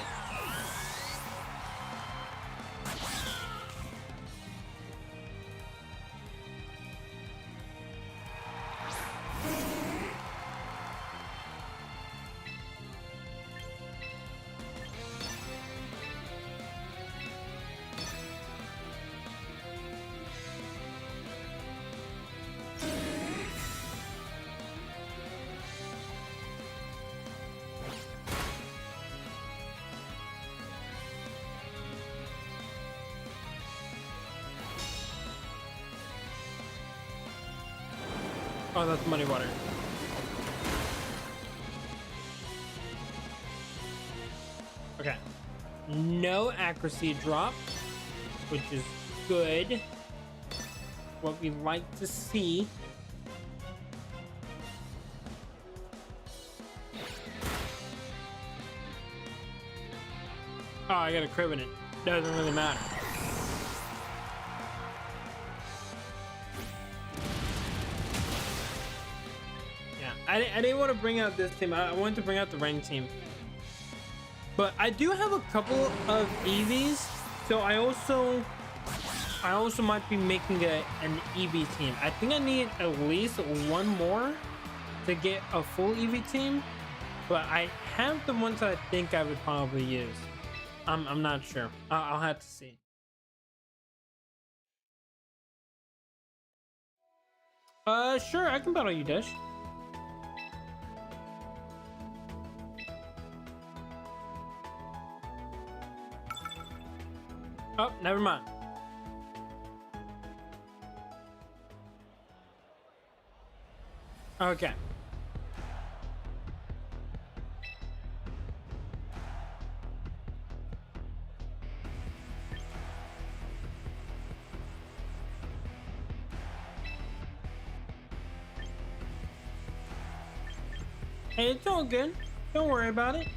Oh, that's muddy water. Okay. No accuracy drop, which is good. What we like to see. Oh, I got a crit in it. Doesn't really matter. I didn't want to bring out this team. I wanted to bring out the ranked team. But I do have a couple of EVs, so I also might be making an EV team. I think I need at least one more to get a full EV team, but I have the ones that I think I would probably use. I'm not sure. I'll have to see. Sure, I can battle you, Dish. Oh, never mind. Okay. Hey, it's all good. Don't worry about it.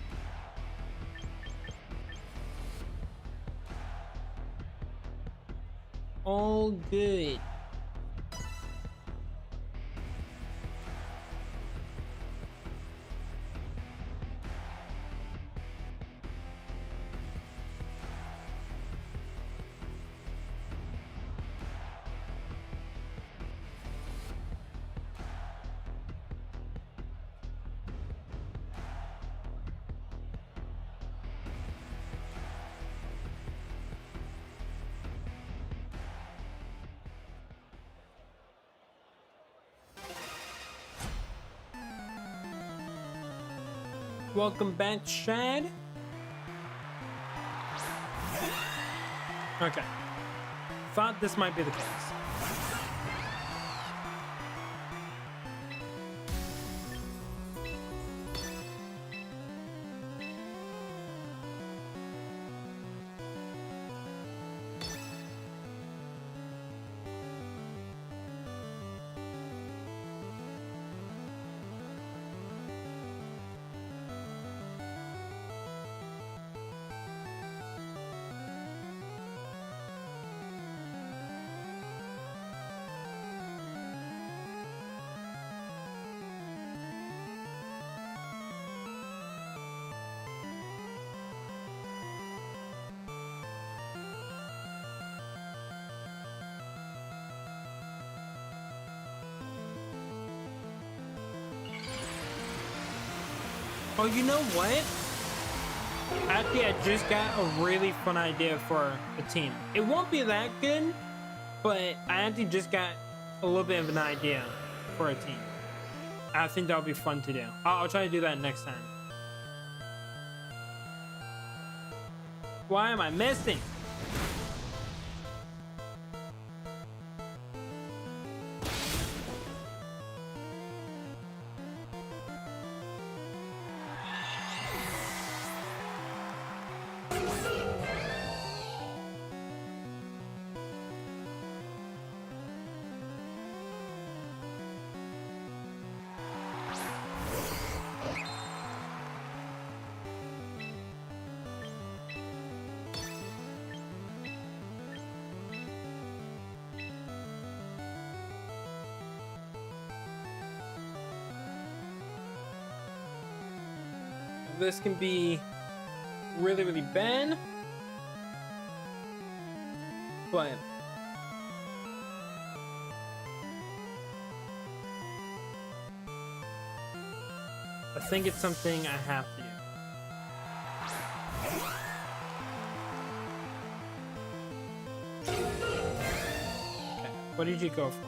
All good. Welcome back, Shad. Okay. Thought this might be the case. Oh, you know what? Actually, I just got a really fun idea for a team. It won't be that good, but I actually just got a little bit of an idea for a team. I think that'll be fun to do. I'll try to do that next time. Why am I missing? This can be really, really bad, but I think it's something I have to do. Okay, what did you go for?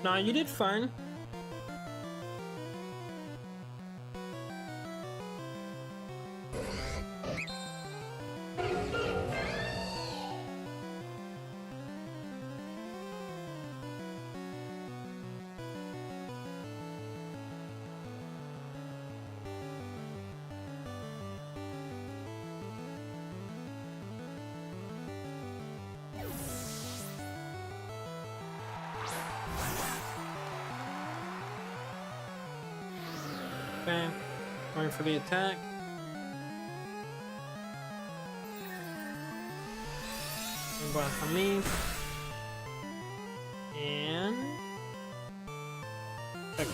Nah, you did fine. Okay, going for the attack. Blast on me. And check it.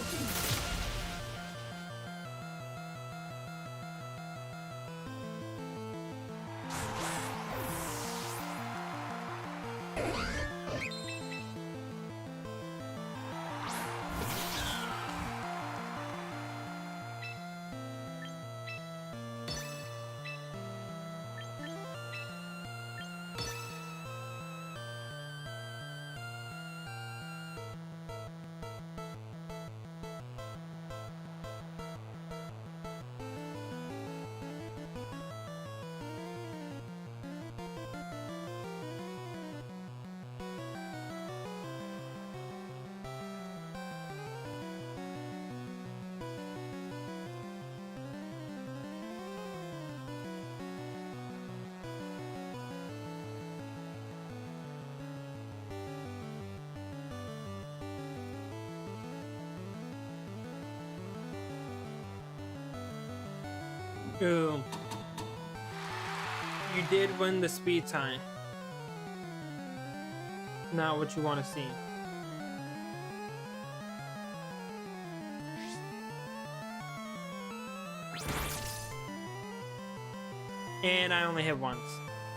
Ooh. You did win the speed tie. Not what you want to see. And I only hit once.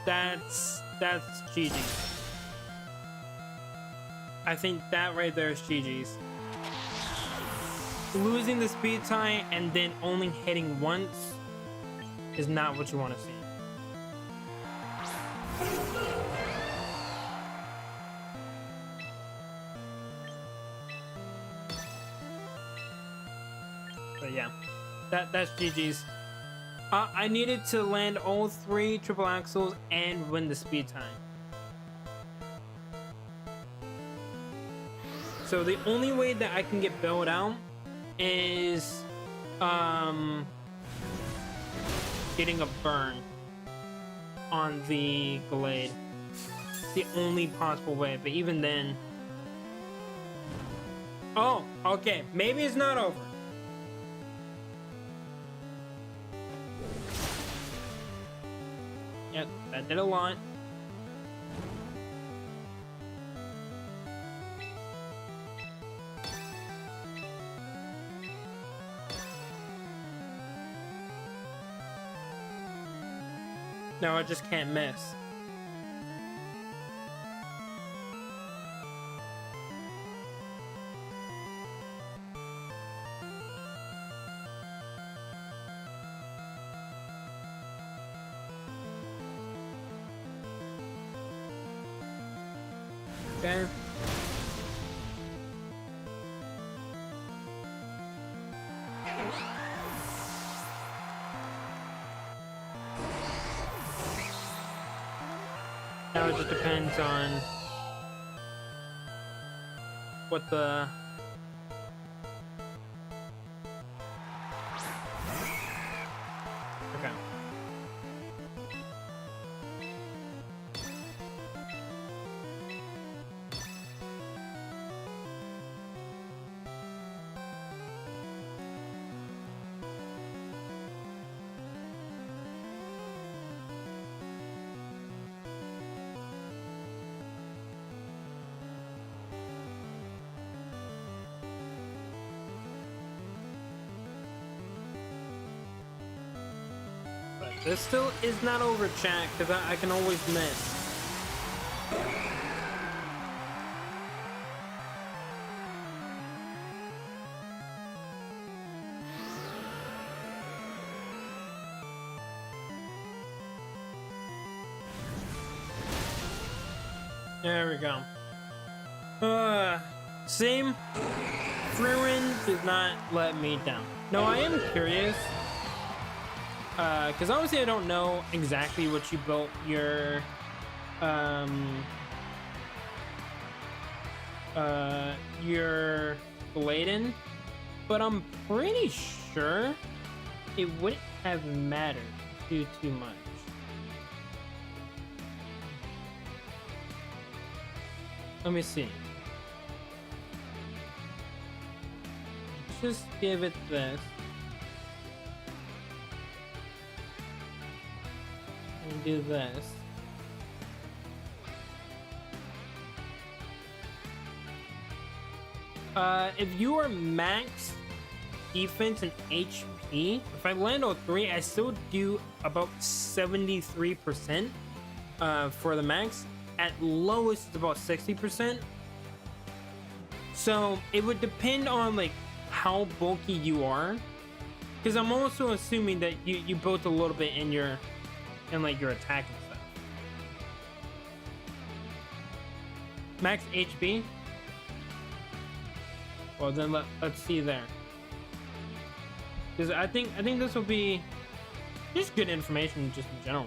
That's GG. I think that right there is GG's. Losing the speed tie and then only hitting once is not what you want to see. But yeah, that's GG's. I needed to land all 3 triple axels and win the speed time. So the only way that I can get bailed out is getting a burn on the Glade. It's the only possible way, but even then... Oh, okay, maybe it's not over. Yep, that did a lot. No, I just can't miss. Okay. Now it just depends on what the... Okay. This still is not over, chat, because I can always miss. There we go. Same. Fruin did not let me down. No, I am curious. Because obviously I don't know exactly what you built your blade in, but I'm pretty sure it wouldn't have mattered too much. Let me see. Let's just give it this. And do this. If you are max defense and HP, if I land all 3, I still do about 73% for the max. At lowest, it's about 60%. So it would depend on like how bulky you are, because I'm also assuming that you built a little bit in your like your attack and stuff. Max HP. Well, then let's see there, because I think this will be just good information just in general.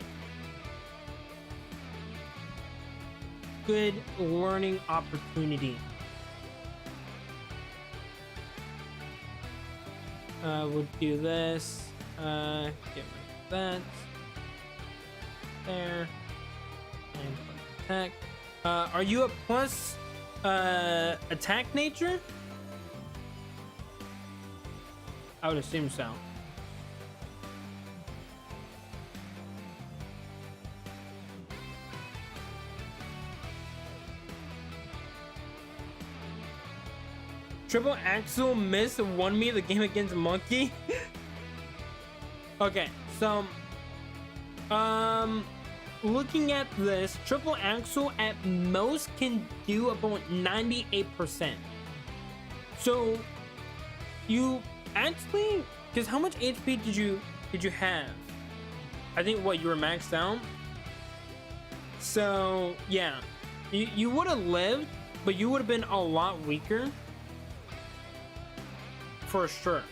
Good learning opportunity. We'll do this. Get rid of that. There. And attack. Are you a plus attack nature? I would assume so. Triple Axel miss won me the game against Monkey. Okay, so looking at this, Triple Axel at most can do about 98%. So you actually, because how much HP did you have? I think what, you were maxed out. So yeah, you would have lived, but you would have been a lot weaker for sure.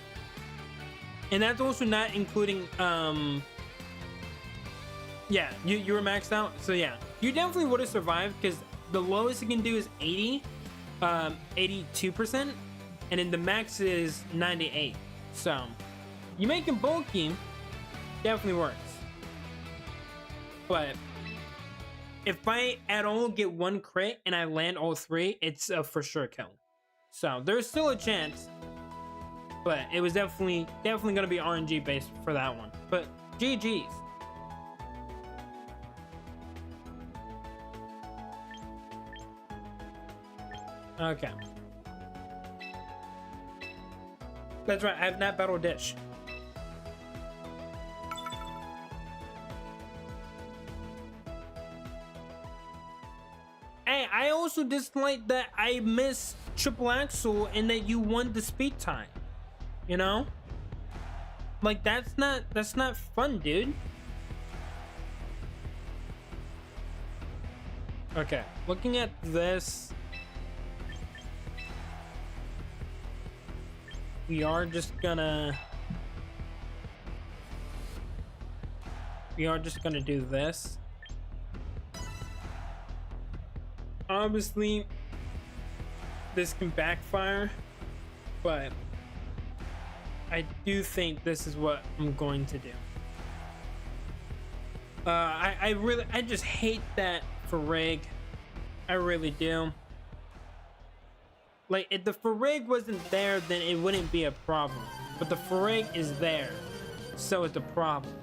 And that's also not including yeah, you were maxed out. So yeah, you definitely would have survived, because the lowest you can do is 82%, and then the max is 98. So you make him bulky, definitely works. But if I at all get one crit and I land all three, it's a for sure kill. So there's still a chance, but it was definitely gonna be RNG based for that one. But GG's. Okay. That's right, I have not battle dish. Hey, I also dislike that I missed Triple Axel and that you won the speed time. You know? Like, that's not fun, dude. Okay, looking at this, we are just gonna do this. Obviously, this can backfire, but I do think this is what I'm going to do. I just hate that Farig. I really do. Like, if the Farig wasn't there, then it wouldn't be a problem. But the Farig is there, so it's a problem.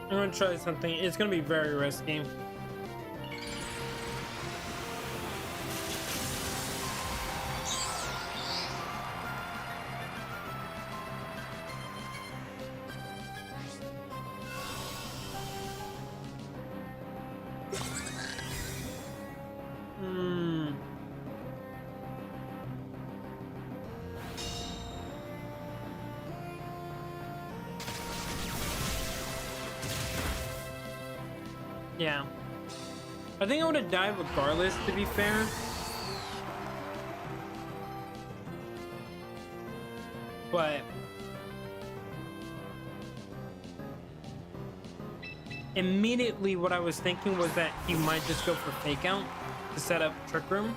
I'm gonna try something. It's gonna be very risky. Yeah. I think I would have died regardless, to be fair. But immediately what I was thinking was that he might just go for fake out to set up Trick Room.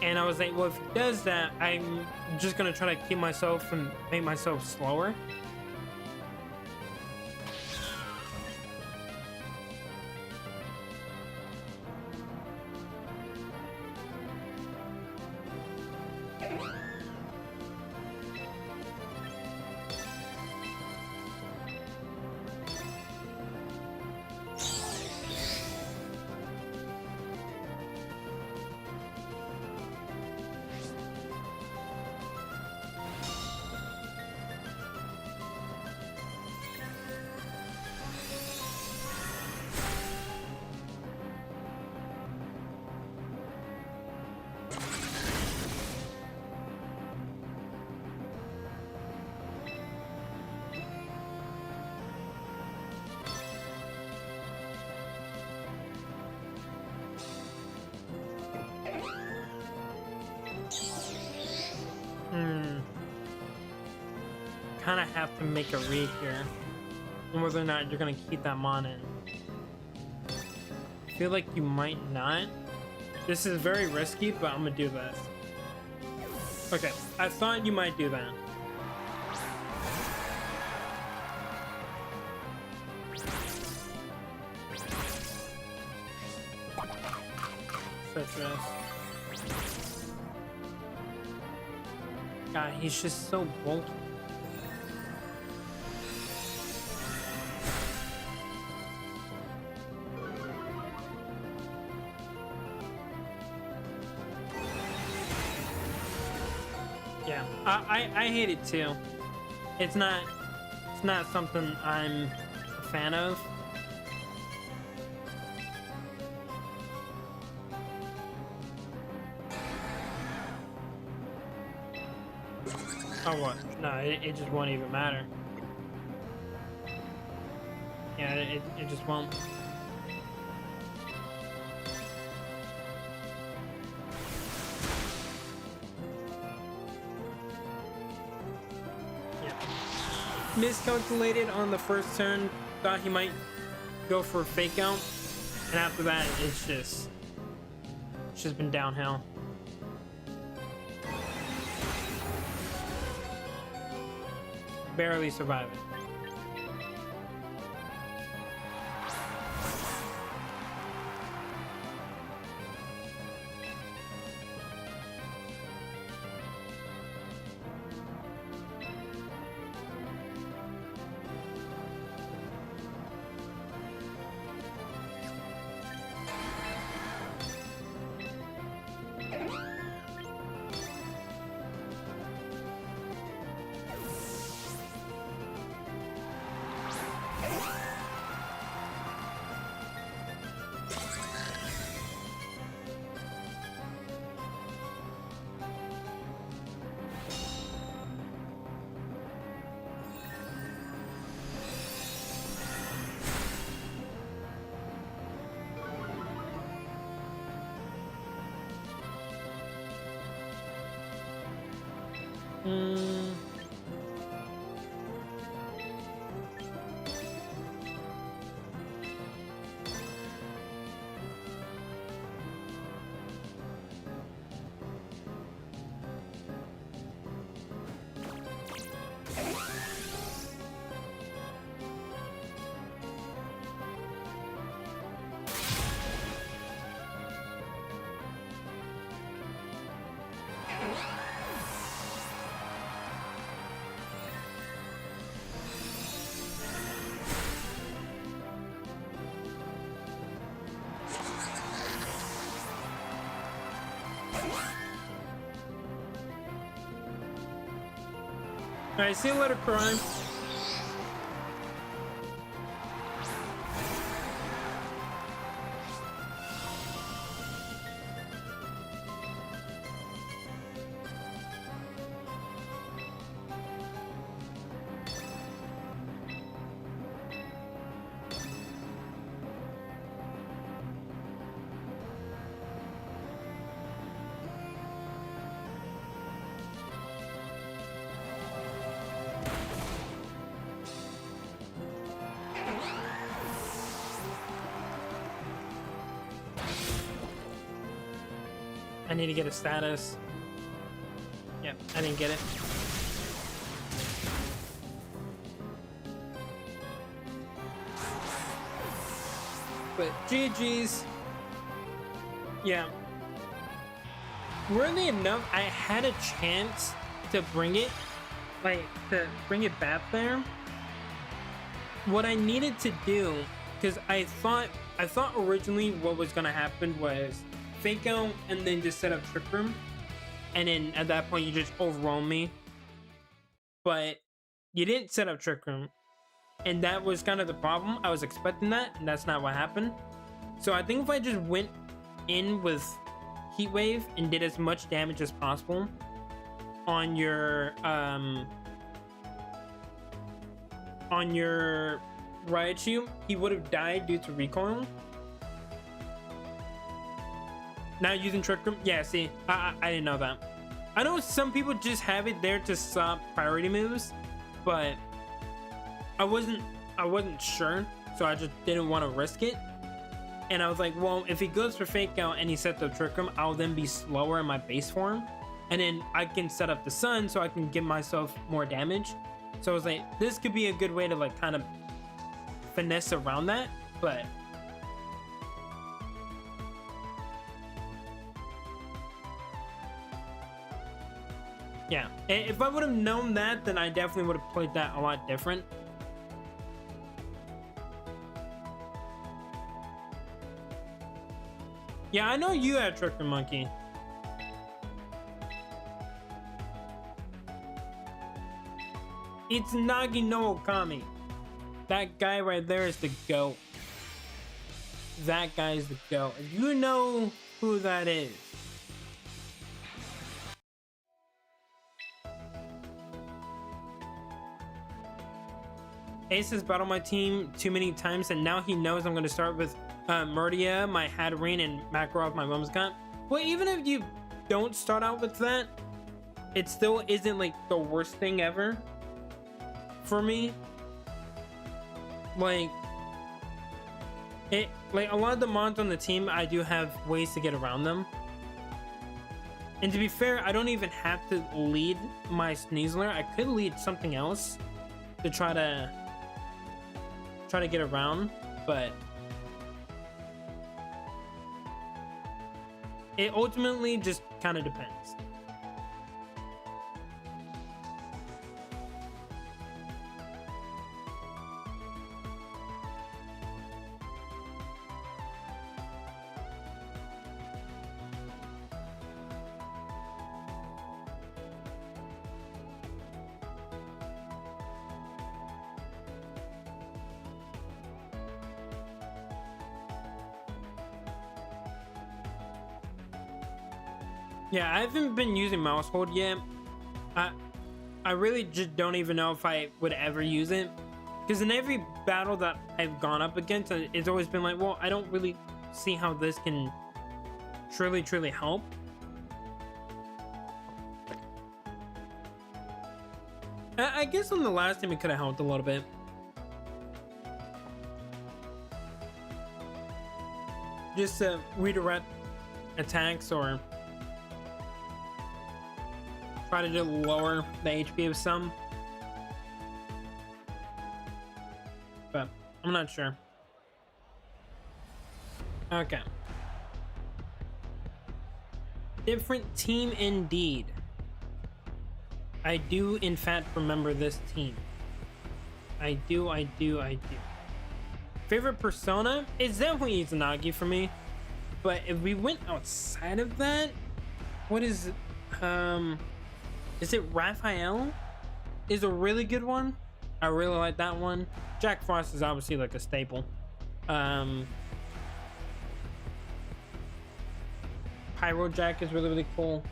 And I was like, well, if he does that, I'm just gonna try to keep myself and make myself slower. Kind of have to make a read here, and whether or not you're gonna keep that mon in. feel like you might not. This is very risky, but I'm gonna do this. Okay, I thought you might do that. Citrus. God, he's just so bulky. Yeah, I hate it too. It's not something I'm a fan of. Oh what? No, it just won't even matter. Yeah, it just won't. Miscalculated on the first turn. Thought he might go for a fake out, and after that, it's just been downhill. Barely surviving. Alright, see you later, Prime. I need to get a status. Yep, I didn't get it. But GG's. Yeah. Weirdly enough, I had a chance to bring it, to bring it back there. What I needed to do, because I thought originally what was gonna happen was fake out and then just set up Trick Room, and then at that point you just overwhelm me. But you didn't set up Trick Room, and that was kind of the problem. I was expecting that, and that's not what happened. So I think if I just went in with Heat Wave and did as much damage as possible on your Raichu, he would have died due to recoil. Not using Trick Room? Yeah, see, I didn't know that. I know some people just have it there to stop priority moves, but I wasn't sure, so I just didn't want to risk it. And I was like, well, if he goes for fake out and he sets up Trick Room, I'll then be slower in my base form. And then I can set up the Sun so I can give myself more damage. So I was like, this could be a good way to like kind of finesse around that. But yeah, if I would have known that, then I definitely would have played that a lot different. Yeah, I know you had Trick Room Monkey. It's Nagi no Okami. That guy right there is the GOAT. That guy is the GOAT. You know who that is. Ace has battled my team too many times, and now he knows I'm going to start with Murdia, my Hatterene, and Makarov, my Mumscott. Well, even if you don't start out with that, it still isn't like the worst thing ever for me. Like a lot of the mons on the team, I do have ways to get around them. And to be fair, I don't even have to lead my Sneasler. I could lead something else to try to get around, but it ultimately just kind of depends. Yeah, I haven't been using mouse hold yet. I really just don't even know if I would ever use it, because in every battle that I've gone up against, it's always been like, well, I don't really see how this can truly help. I guess on the last time it could have helped a little bit. Just redirect attacks or try to just lower the HP of some, but I'm not sure. Okay. Different team indeed. I do in fact remember this team. I do. Favorite persona is definitely Izanagi for me, but if we went outside of that, what is it Raphael? Is a really good one. I really like that one. Jack Frost is obviously like a staple. Pyro Jack is really cool.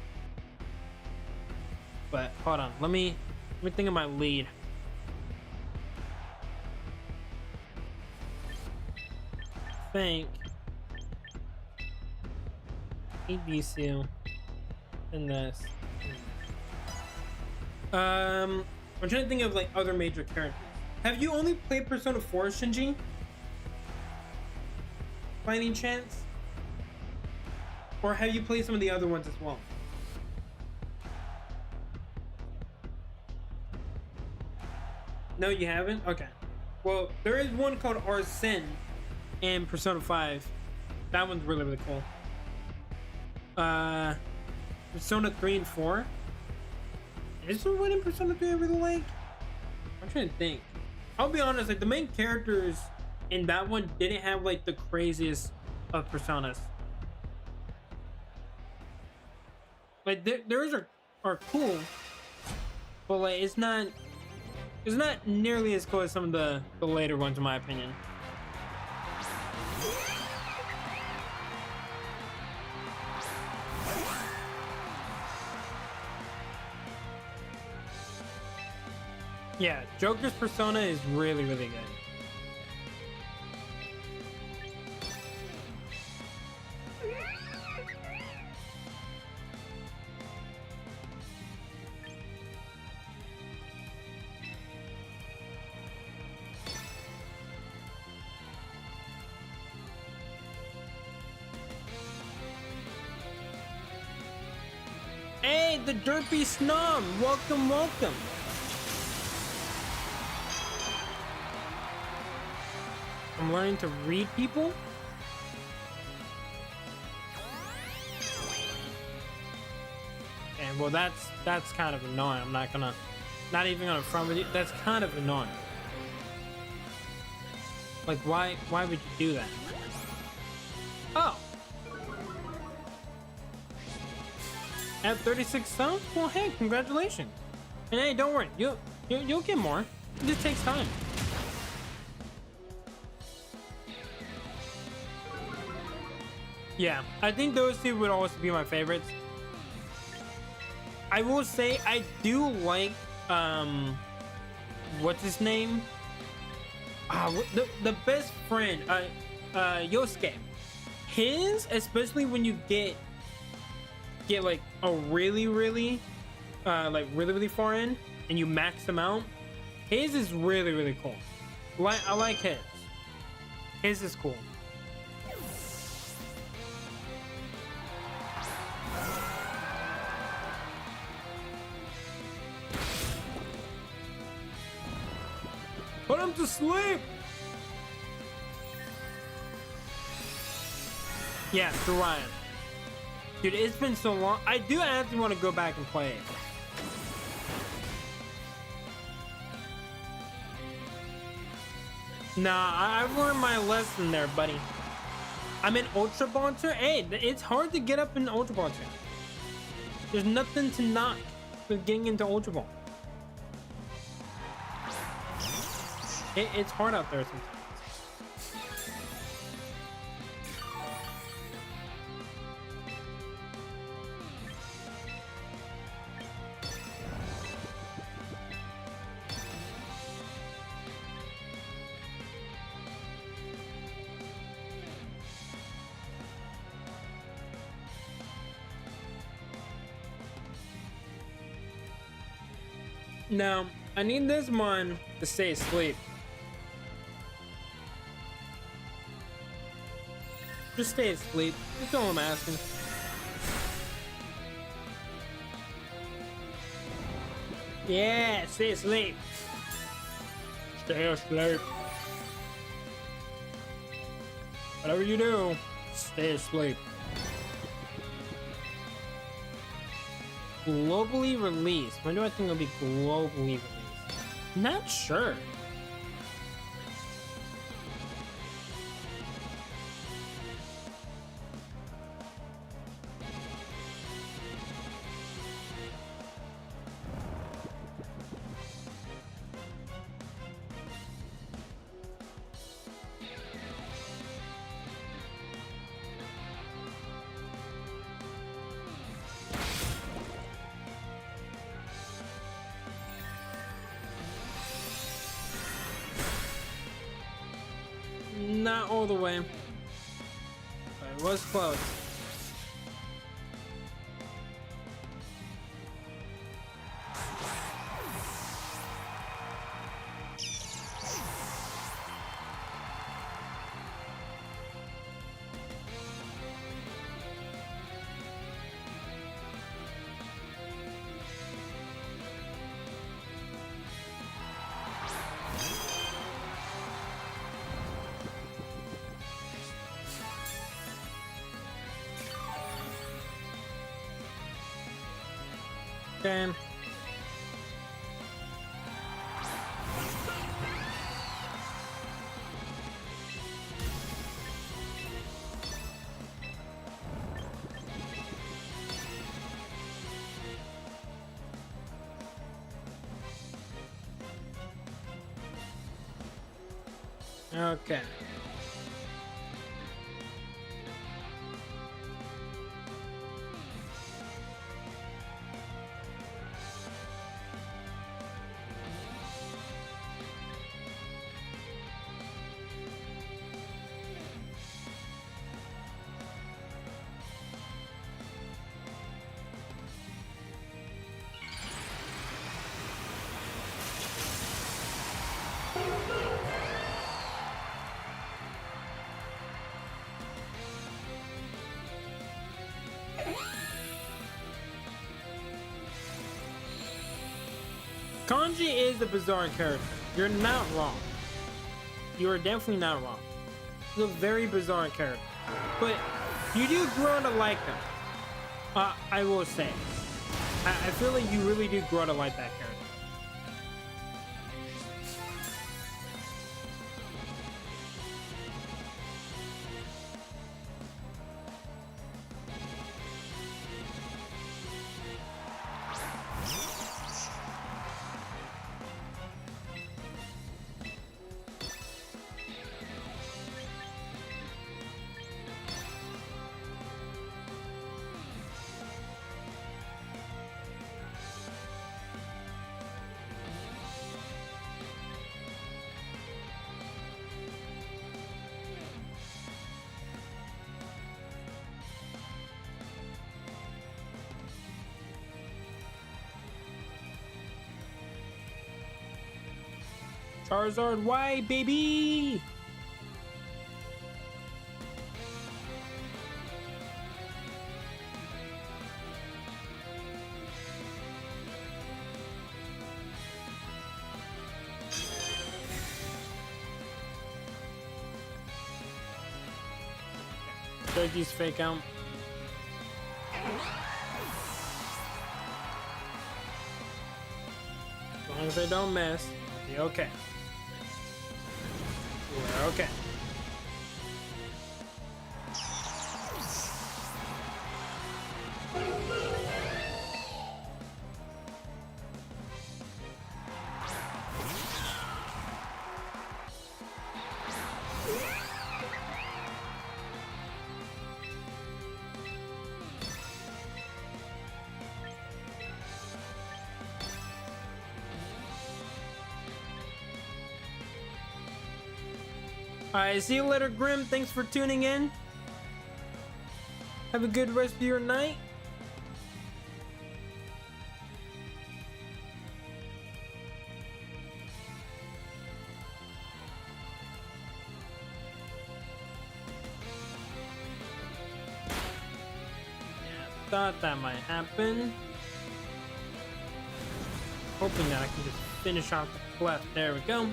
But hold on, let me think of my lead. I think Ibisu and this. I'm trying to think of like other major characters. Have you only played Persona 4, Shinji? By any chance? Or have you played some of the other ones as well? No, you haven't? Okay. Well, there is one called Arsene in Persona 5. That one's really cool. Persona 3 and 4. Is there one in Persona 3 I really like? I'm trying to think. I'll be honest, like the main characters in that one didn't have like the craziest of personas. Like theirs are cool, but like it's not nearly as cool as some of the later ones in my opinion. Yeah, Joker's persona is really good. the derpy snob. Welcome, welcome. I'm learning to read people. And well, that's kind of annoying. I'm not even gonna front with you. That's kind of annoying. Like, why would you do that? Oh. At 36 subs? Well, hey, congratulations. And hey, don't worry, you'll get more. It just takes time. Yeah, I think those two would also be my favorites. I will say I do like what's his name? The best friend, Yosuke. His, especially when you get like a really far in and you max them out, his is really cool. I like his. His is cool. Put him to sleep. Yeah, Ryan. Dude, it's been so long. I do actually want to go back and play it. Nah, I've learned my lesson there, buddy. I'm in Ultra Bonter. Hey, it's hard to get up in Ultra Bonter. There's nothing to knock with getting into Ultra Ball. It's hard out there sometimes. Now, I need this one to stay asleep. Just stay asleep. That's all I'm asking. Yeah, stay asleep. Stay asleep. Whatever you do, stay asleep. Globally released. When do I think it'll be globally released? Not sure. Not all the way, but it was close. Okay. Okay. Kanji is a bizarre character. You're not wrong. You are definitely not wrong. He's a very bizarre character. But you do grow to like him. I will say. I feel like you really do grow to like that character. Charizard Y, baby! Turkey's fake out. As long as they don't miss, be okay. We're okay. Alright, see you later, Grim. Thanks for tuning in. Have a good rest of your night. Yeah, thought that might happen. Hoping that I can just finish off the cleft. There we go.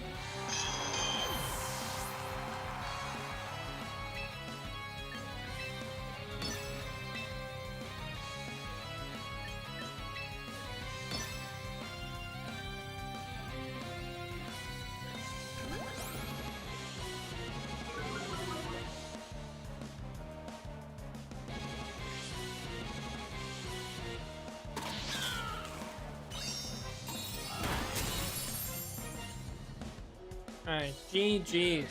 Alright, GG's.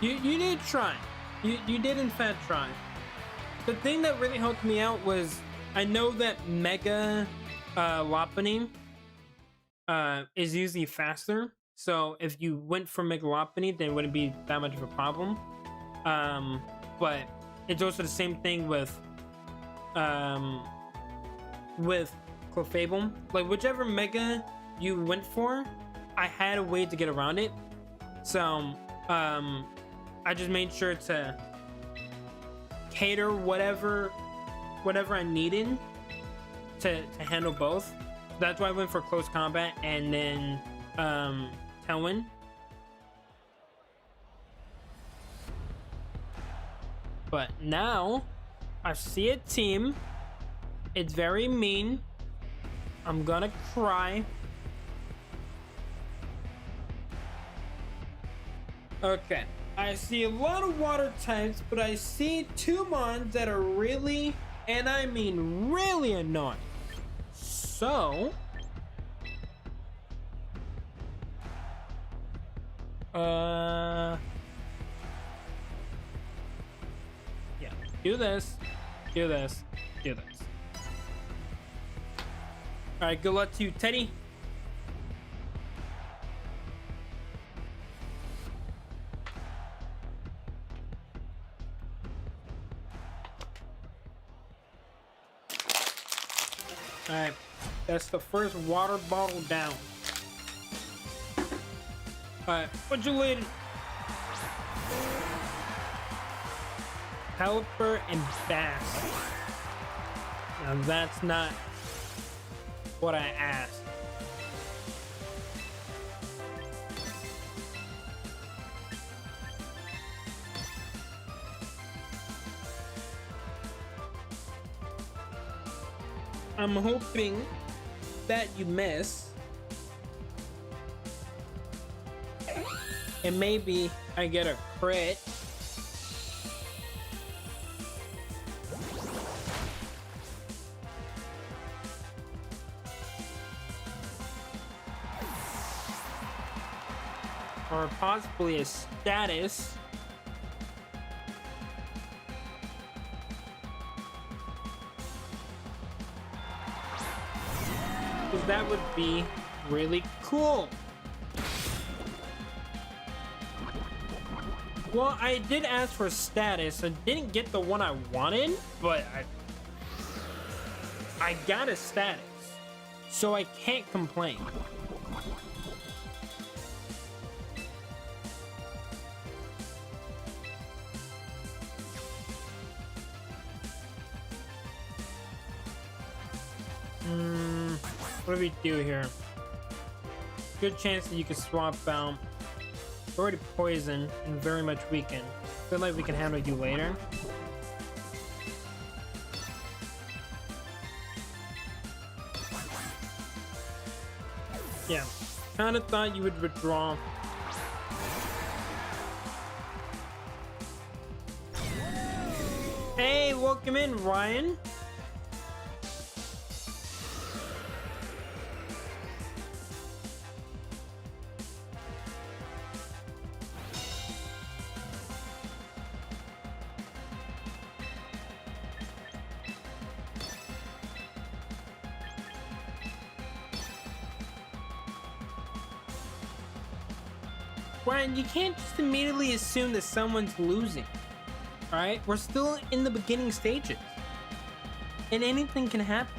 You did try. You did in fact try. The thing that really helped me out was I know that Mega Lopunny is usually faster. So if you went for Mega Lopunny, then it wouldn't be that much of a problem. But it's also the same thing with Clefable. Like whichever Mega you went for, I had a way to get around it. So I just made sure to cater whatever I needed to handle both. That's why I went for close combat and then Tailwind. But now I see a team. It's very mean. I'm gonna cry. Okay, I see a lot of water types, but I see two mons that are really, and I mean really annoying. So yeah, do this. All right, good luck to you, Teddy. All right, that's the first water bottle down. All right, what you lady? Helper and Bass. Now that's not what I asked. I'm hoping that you miss. And maybe I get a crit. Or possibly a status. Because that would be really cool. Well, I did ask for status. I didn't get the one I wanted, but I got a status. So I can't complain. What do we do here? Good chance that you can swap out. Already poisoned and very much weakened. Feel like we can handle you later. Yeah, kind of thought you would withdraw. Hey, welcome in, Ryan. Ryan, you can't just immediately assume that someone's losing. Alright? We're still in the beginning stages. And anything can happen.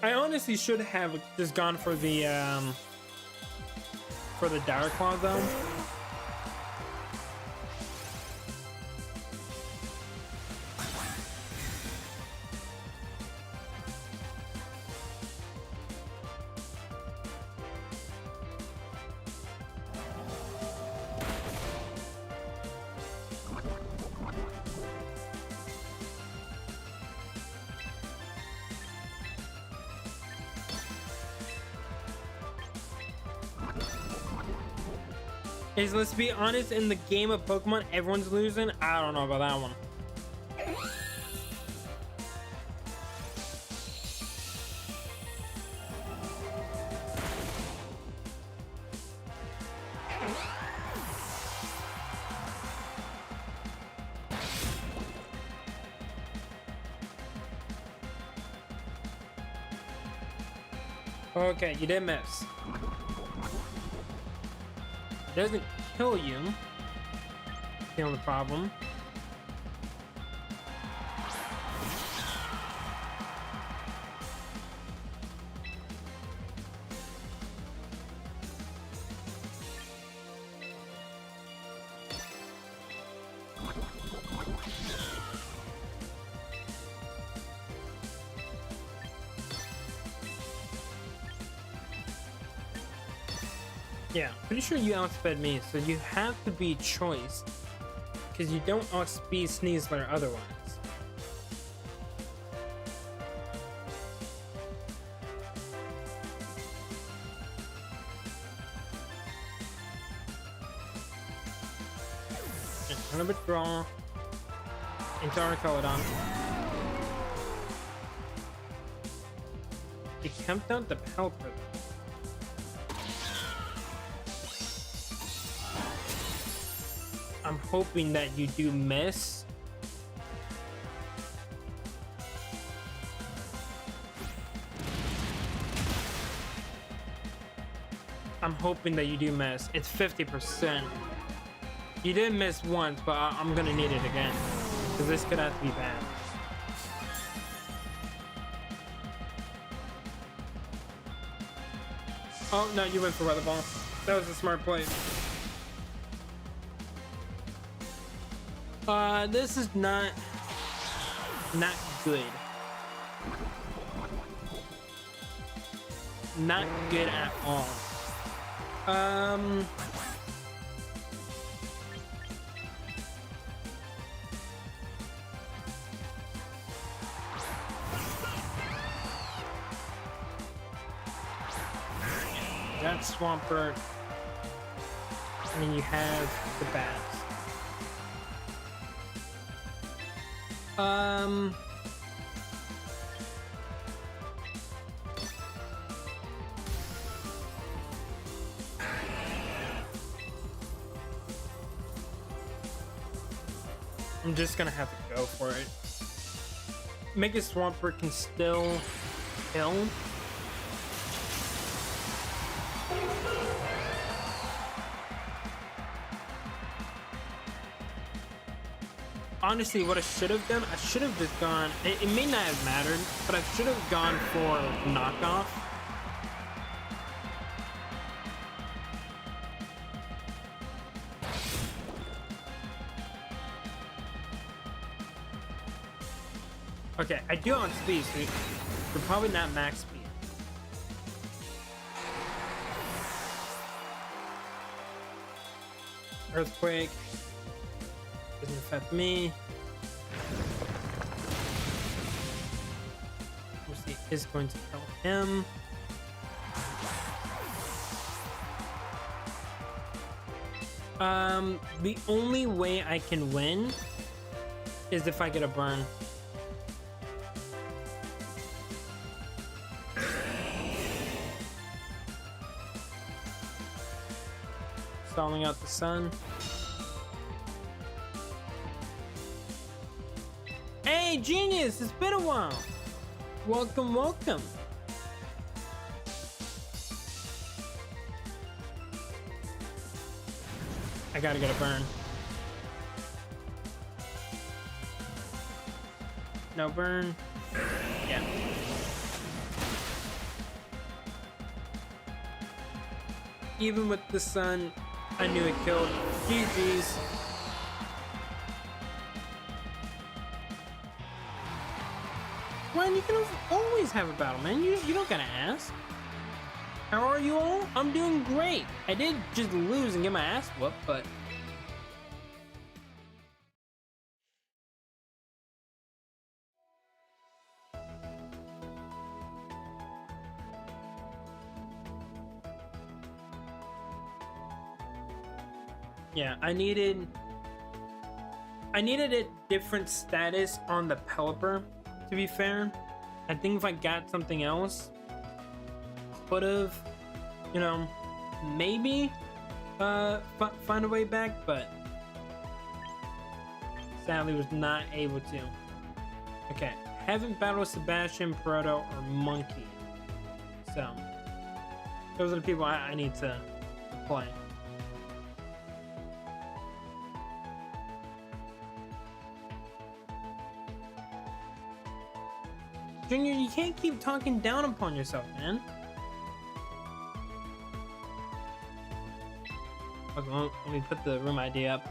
I honestly should have just gone for the Dire Claw though. Is, let's be honest, in the game of Pokemon, everyone's losing. I don't know about that one. Okay, you did miss. Doesn't kill you. The only problem. Yeah, pretty sure you outsped me, so you have to be choice. Because you don't outspeed Sneasler otherwise. I'm gonna withdraw into Arcaladon. You camped out the Pelper. I'm hoping that you do miss. I'm hoping that you do miss. It's 50%. You did miss once, but I'm gonna need it again. Because this could have to be bad. Oh, no, you went for Weather Ball. That was a smart play. This is not good. Not good at all. That's Swampert. And then you have the bats. I'm just gonna have to go for it. Mega Swampert can still kill. Honestly, what I should have done, I should have just gone, it may not have mattered, but I should have gone for knockoff. Okay, I do on speed, so you're probably not max speed. Earthquake doesn't affect me. Obviously, is going to kill him. The only way I can win is if I get a burn. Stalling out the sun. Hey, genius! It's been a while. Welcome, welcome. I gotta get a burn. No burn. Yeah. Even with the sun, I knew it killed. GG's. Ryan, you can always have a battle, man. You don't gotta ask. How are you all? I'm doing great. I did just lose and get my ass whooped, but... yeah, I needed a different status on the Pelipper, to be fair. I think if I got something else, could have, you know, maybe find a way back, but sadly was not able to. Okay, haven't battled Sebastian, Proto, or Monkey, so those are the people I need to play. Junior, you can't keep talking down upon yourself, man. Okay, let me put the room ID up.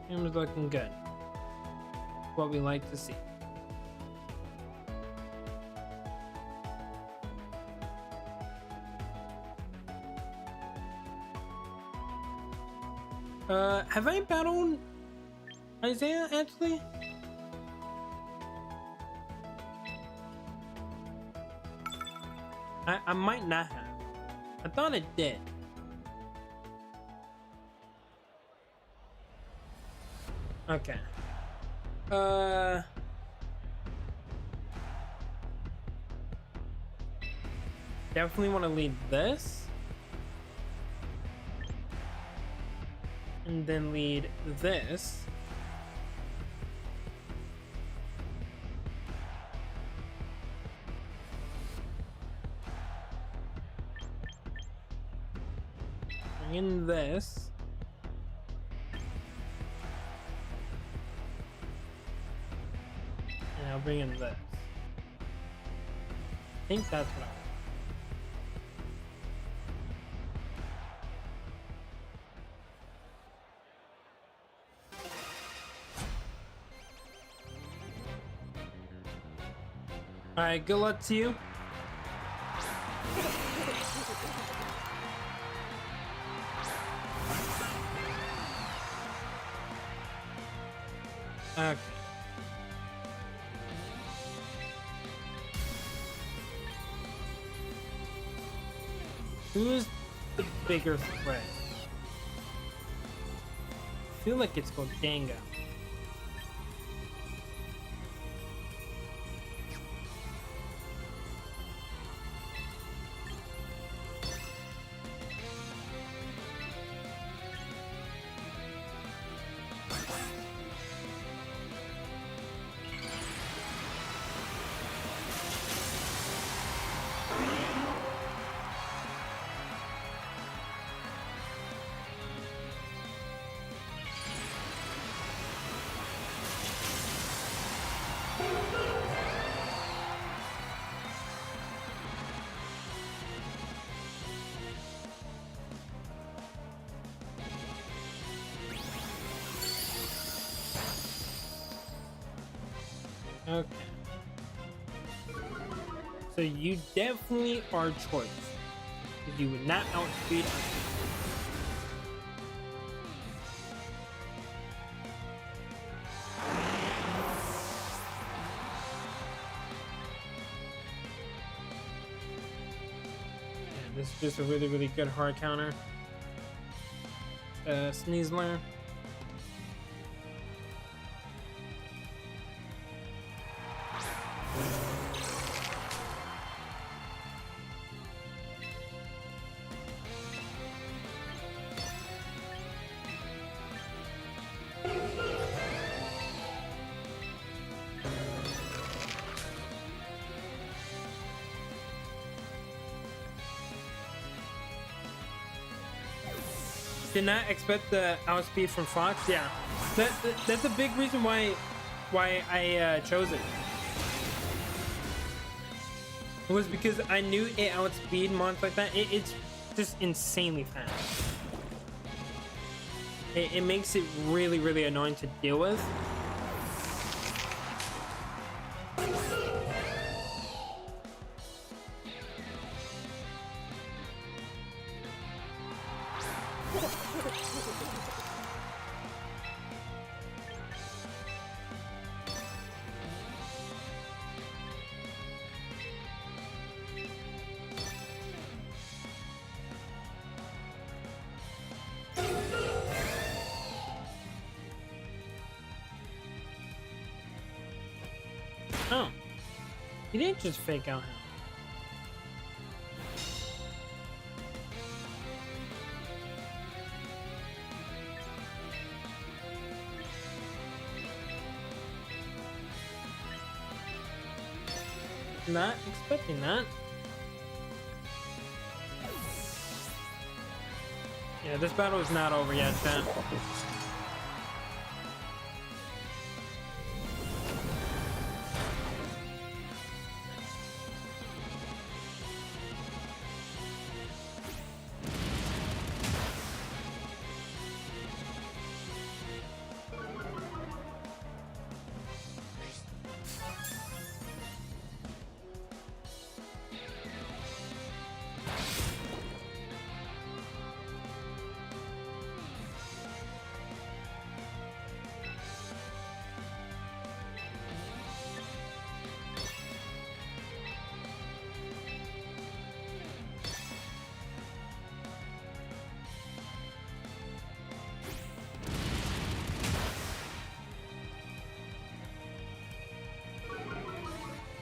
Camera's looking good. What we like to see. Have I battled Isaiah, actually? I might not have. I thought it did. Okay. Definitely want to lead this. And then lead this. Bring in this. And I'll bring in this. think that's what I want. Alright, good luck to you. Okay. Who's the bigger threat? I feel like it's Goldango. Okay. So you definitely are choice. Because you would not outspeed us. Yeah, this is just a really, really good hard counter. Sneasler. Did not expect the outspeed from Fox. Yeah, that's a big reason why I chose it. It was because I knew it outspeed mons like that. It's just insanely fast. It makes it really, really annoying to deal with. Oh, he didn't just fake out him. Not expecting that. Yeah, this battle is not over yet, chat.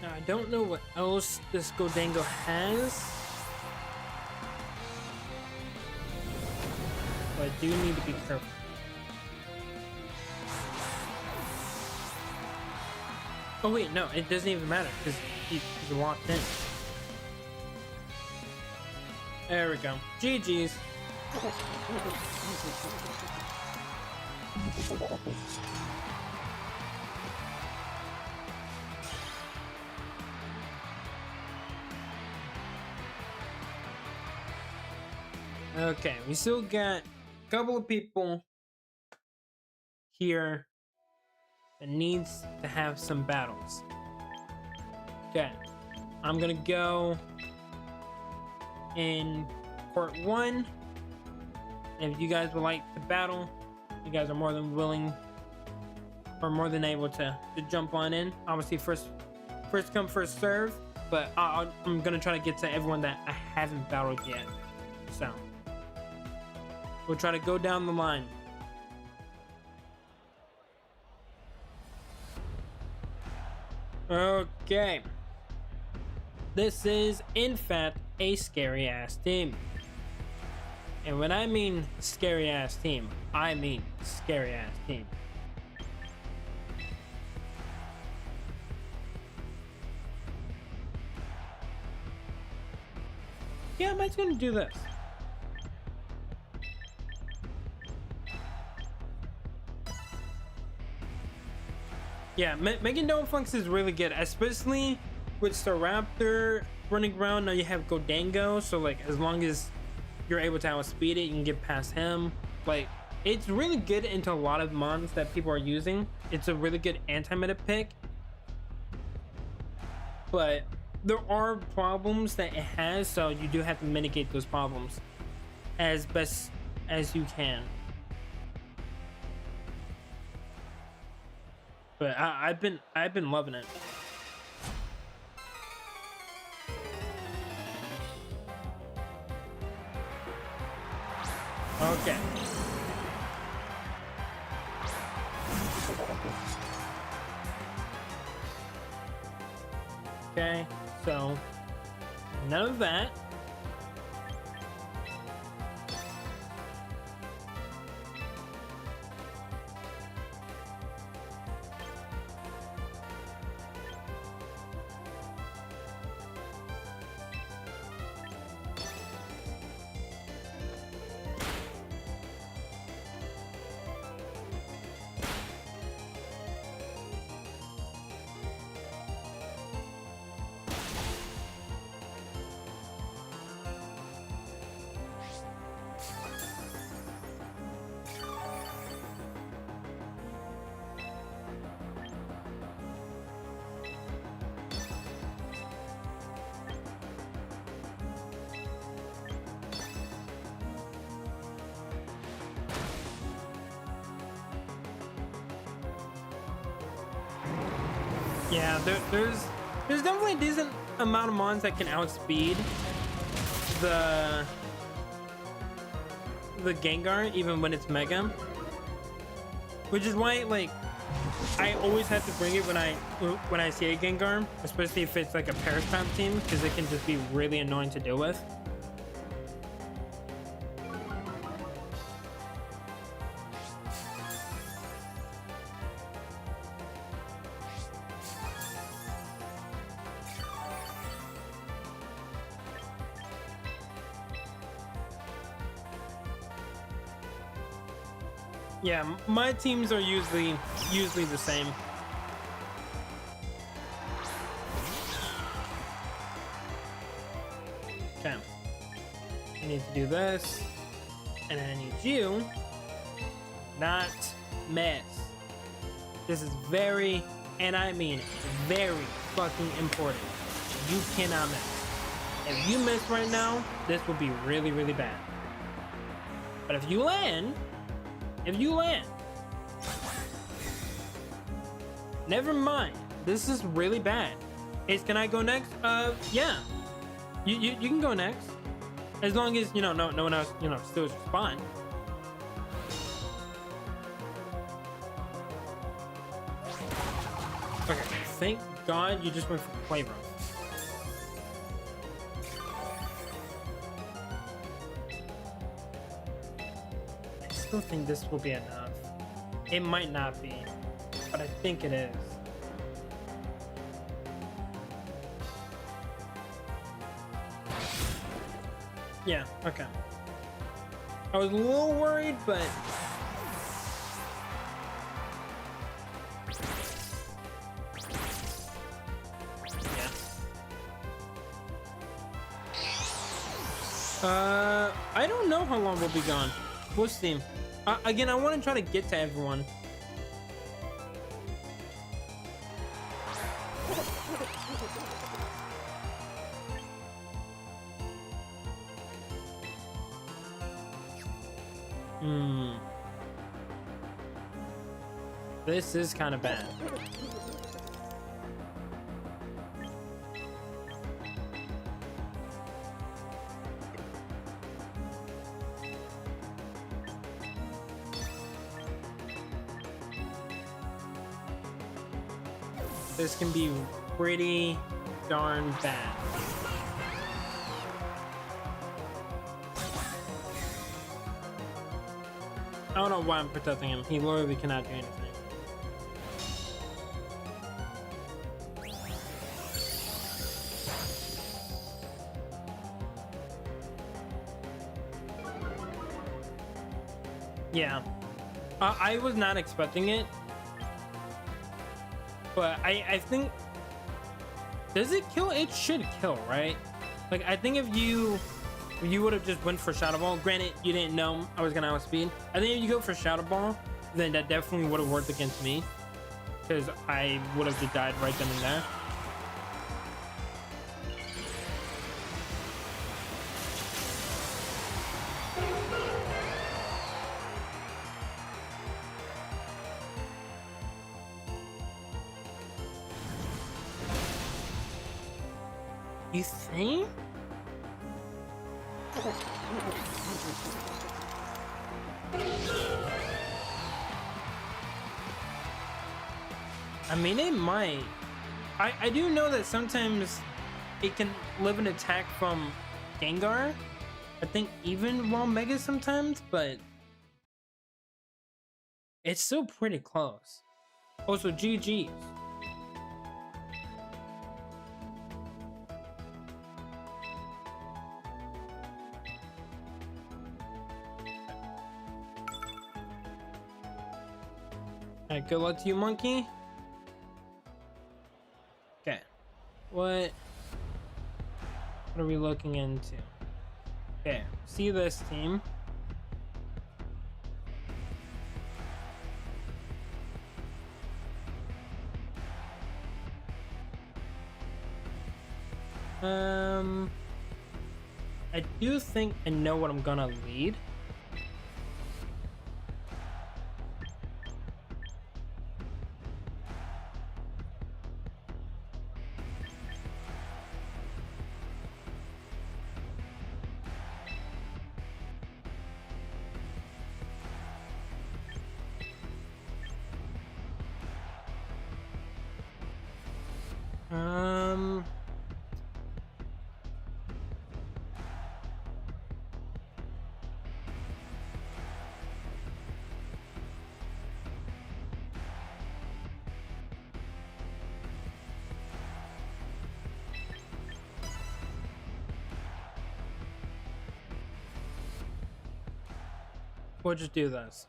Now, I don't know what else this Goldango has, but I do need to be careful. Oh wait, no, it doesn't even matter because he's locked in. There we go. GG's. Okay, we still got a couple of people here that needs to have some battles. Okay, I'm gonna go in court 1. And if you guys would like to battle, you guys are more than willing or more than able to jump on in. Obviously, first come, first serve. But I'm gonna try to get to everyone that I haven't battled yet. So we'll try to go down the line. Okay. This is, in fact, a scary ass team. And when I mean scary ass team, I mean scary ass team. Yeah, I'm just gonna do this. Yeah, Megan Dome Flux is really good, especially with Staraptor running around. Now you have Godango, so like as long as you're able to outspeed it, you can get past him. Like, it's really good into a lot of mons that people are using. It's a really good anti-meta pick. But there are problems that it has, so you do have to mitigate those problems as best as you can. But I've been loving it. Okay. Okay, so none of that. Yeah, there's definitely a decent amount of mons that can outspeed the Gengar even when it's Mega, which is why like I always have to bring it when I see a Gengar, especially if it's like a Paris Trap team, because it can just be really annoying to deal with. Yeah, my teams are usually the same. Okay. I need to do this. And I need you not mess. This is very, and I mean very fucking important. You cannot miss. If you miss right now, this will be really, really bad. But if you land, never mind. This is really bad. Ace, can I go next? Yeah. You can go next. As long as, no one else, steals your spawn. Okay, thank God you just went for the playroom. I still think this will be enough. It might not be, but I think it is. Yeah, okay. I was a little worried, but yeah. I don't know how long we'll be gone. We'll see. Again, I want to try to get to everyone. This is kind of bad. This can be pretty darn bad. I don't know why I'm protecting him. He literally cannot do anything. Yeah. I was not expecting it. But I think, does it kill? It should kill, right? Like, I think if you would have just went for Shadow Ball, granted you didn't know I was gonna outspeed. I think if you go for Shadow Ball, then that definitely would have worked against me, because I would have just died right then and there. You think? I mean, it might. I do know that sometimes it can live an attack from Gengar. I think even while Mega sometimes, but it's still pretty close. Also, GG's. Alright, good luck to you, monkey. Okay. What are we looking into? Okay, see this team. I do think I know what I'm gonna lead. We'll just do this.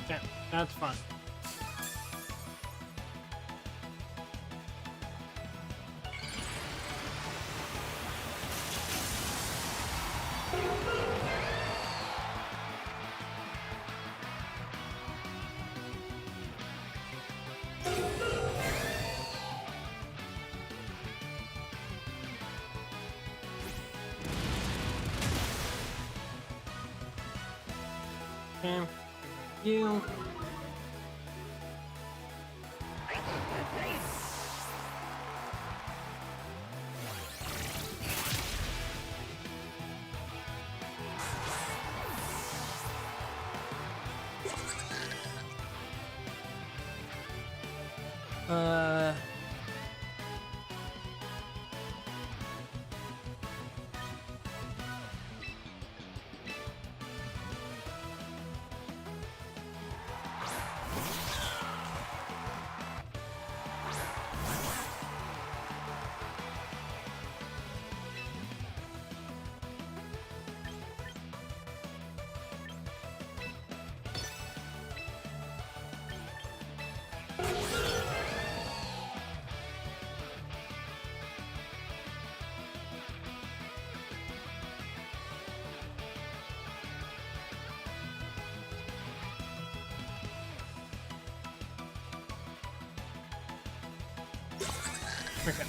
Okay, that's fine. Okay, you. Uh... Okay,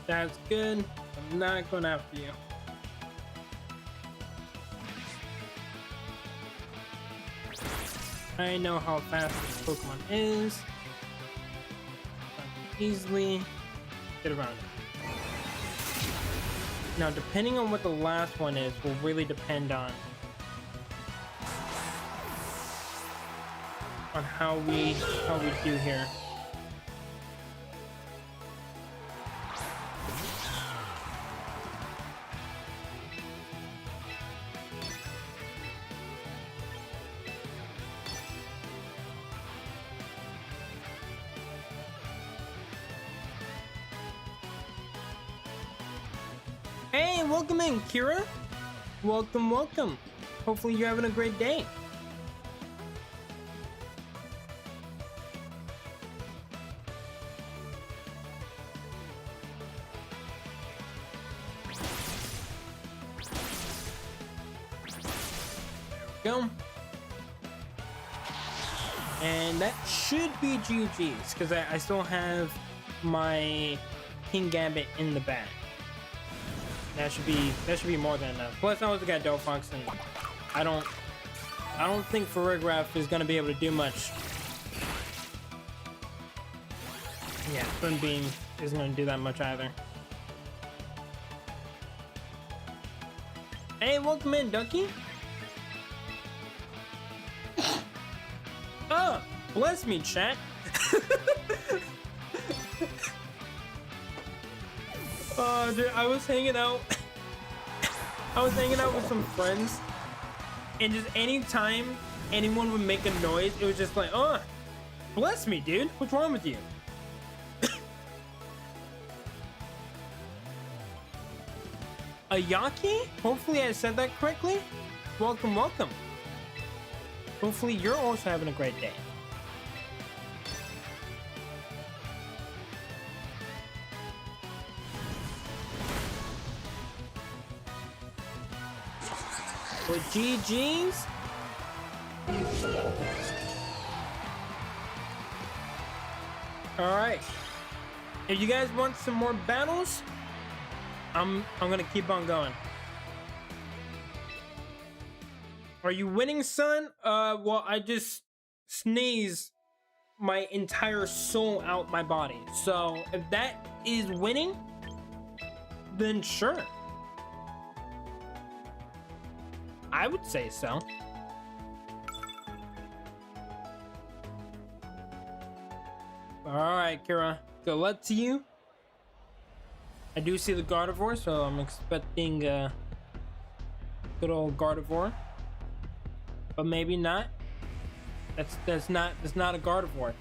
that's good. I'm not going after you. I know how fast this Pokemon is. I can easily get around it. Now, depending on what the last one is, will really depend on how we do here. Hey, welcome in, Kira. Welcome, welcome. Hopefully you're having a great day. There we go. And that should be GG's, because I still have my King Gambit in the bag. That should be more than enough. Plus, I also got Delphox, and I don't think Farigiraf is gonna be able to do much. Yeah, Sunbeam isn't gonna do that much either. Hey, welcome in, Ducky. Oh, bless me, chat. Oh, dude, I was hanging out with some friends, and just anytime anyone would make a noise, it was just like, oh, bless me, dude. What's wrong with you? Ayaki? Hopefully I said that correctly. Welcome, welcome. Hopefully you're also having a great day. With GG's. Alright. If you guys want some more battles, I'm gonna keep on going. Are you winning, son? Well, I just sneezed my entire soul out my body. So if that is winning, then sure. I would say so. Alright, Kira. Good luck to you. I do see the Gardevoir, so I'm expecting good old Gardevoir. But maybe not. That's not a Gardevoir.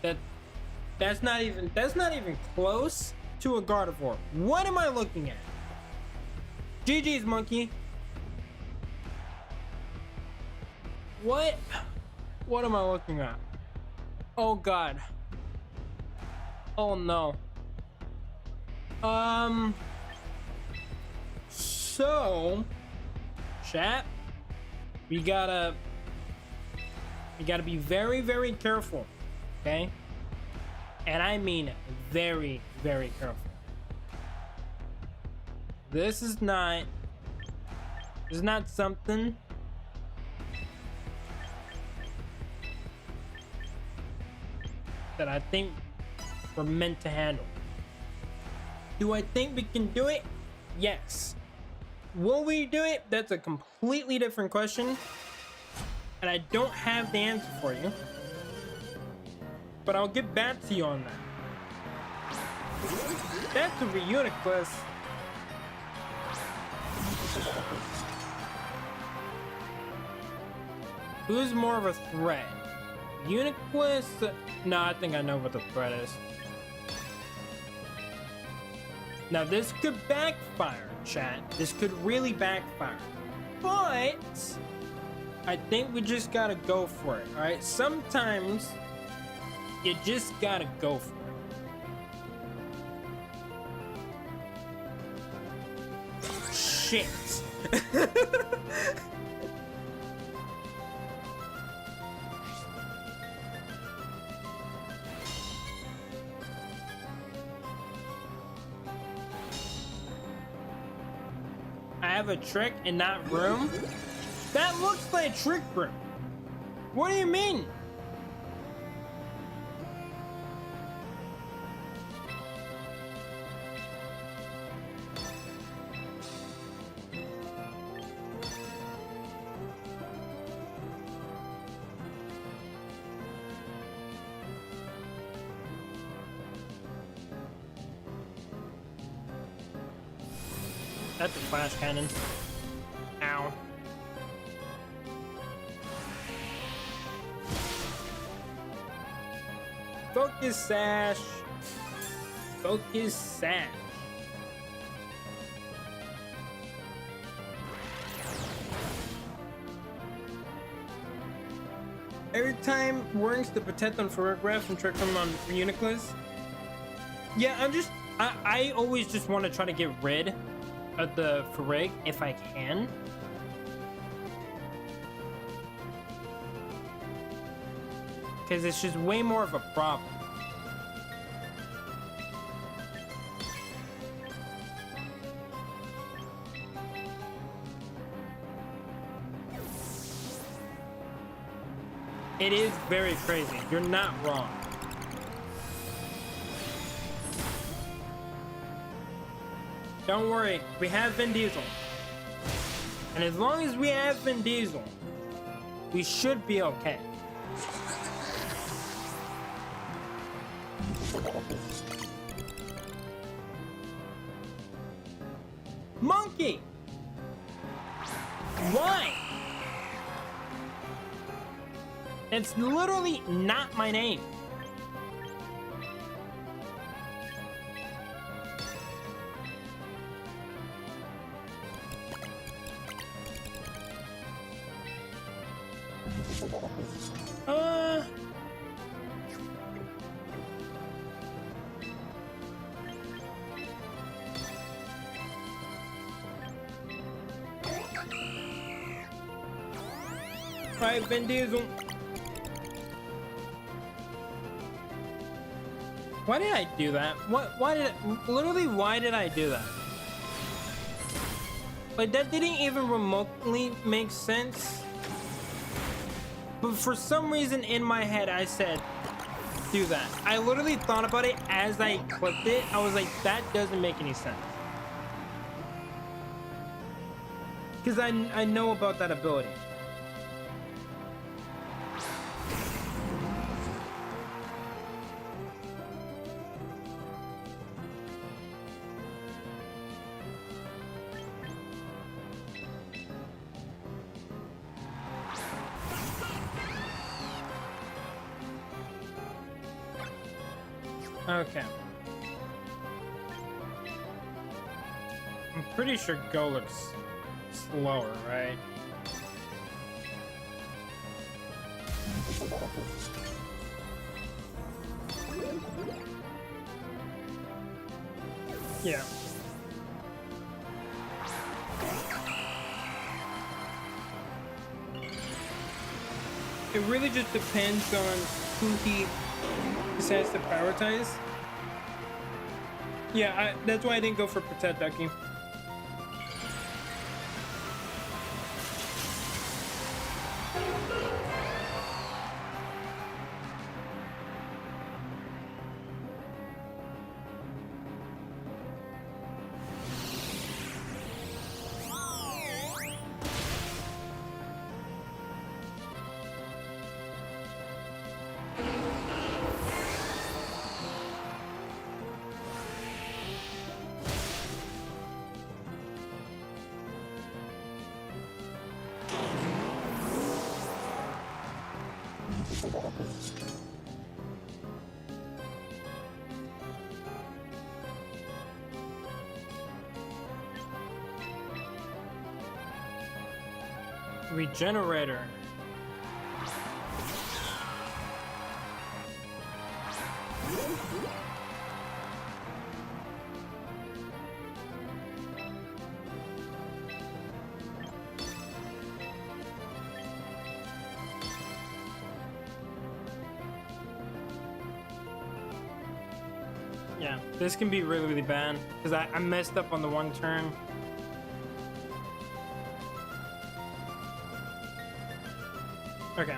That's not even close to a Gardevoir. What am I looking at? GG's, monkey. What am I looking at? Oh god. Oh no. So chat, we gotta be very, very careful, okay? And I mean very, very careful. This is not something that I think we're meant to handle. Do I think we can do it? Yes. Will we do it? That's a completely different question, and I don't have the answer for you, but I'll get back to you on that. That's a Reuniclus. Who's more of a threat? Uniclus? No, I think I know what the threat is. Now this could backfire, chat. This could really backfire. But I think we just gotta go for it, alright? Sometimes you just gotta go for it. Shit. I have a trick in that room? That looks like a trick room. What do you mean? That's a flash cannon. Ow. Focus sash. Focus sash. Every time works to protect them for paragraphs and trick them on Uniclus. Yeah, I always just want to try to get rid of the Farig if I can. Because it's just way more of a problem. It is very crazy. You're not wrong. Don't worry, we have Vin Diesel. And as long as we have Vin Diesel, we should be okay. Monkey! Why? It's literally not my name. Right, Vin Diesel. Why did I do that? Why did I do that? Like, that didn't even remotely make sense. But for some reason in my head, I said, do that. I literally thought about it as I clicked it. I was like, that doesn't make any sense. Because I know about that ability. Okay. I'm pretty sure Go looks slower, right? Yeah. It really just depends on who he decides to prioritize. Yeah, that's why I didn't go for Protect Ducky. Regenerator. Yeah, this can be really, really bad because I messed up on the one turn. Okay.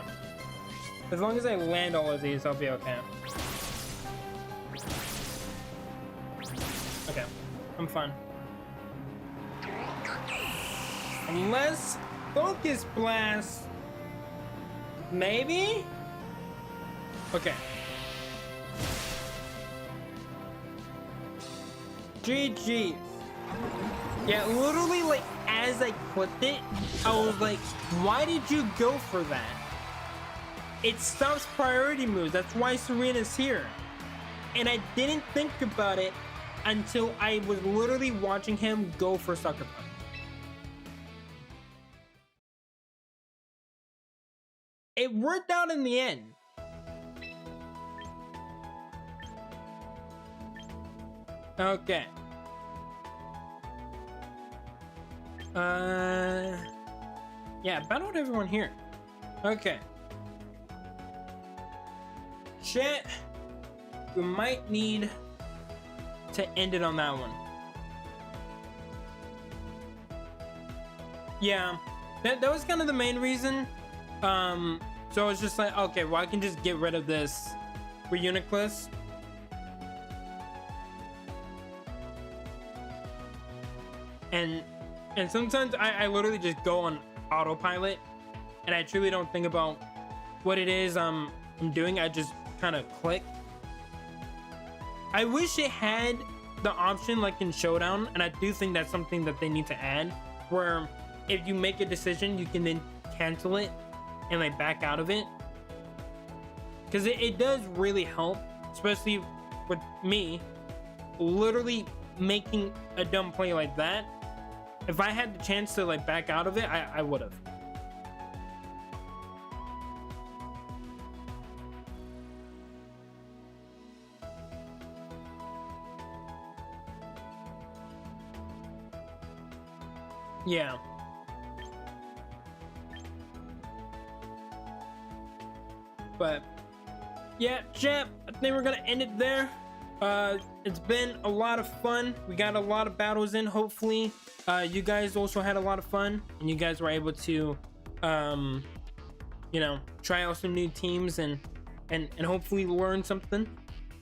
As long as I land all of these, I'll be okay. Okay, I'm fine. Unless Focus Blast. Maybe? Okay. GG. Yeah, literally, like, as I clicked it, I was like, why did you go for that? It stops priority moves. That's why Serena's here. And I didn't think about it until I was literally watching him go for Sucker Punch. It worked out in the end. Okay. Yeah, battled everyone here. Okay. Shit. We might need to end it on that one. Yeah, that was kind of the main reason. So I was just like, okay, well, I can just get rid of this Reuniclus. And sometimes I literally just go on autopilot and I truly don't think about what it is I'm doing. I just kind of click. I wish it had the option like in Showdown, and I do think that's something that they need to add, where if you make a decision you can then cancel it and like back out of it, because it does really help, especially with me literally making a dumb play like that. If I had the chance to like back out of it, I would have. Yeah. But yeah, chat, I think we're gonna end it there. It's been a lot of fun. We got a lot of battles in. Hopefully you guys also had a lot of fun and you guys were able to you know, try out some new teams and hopefully learn something.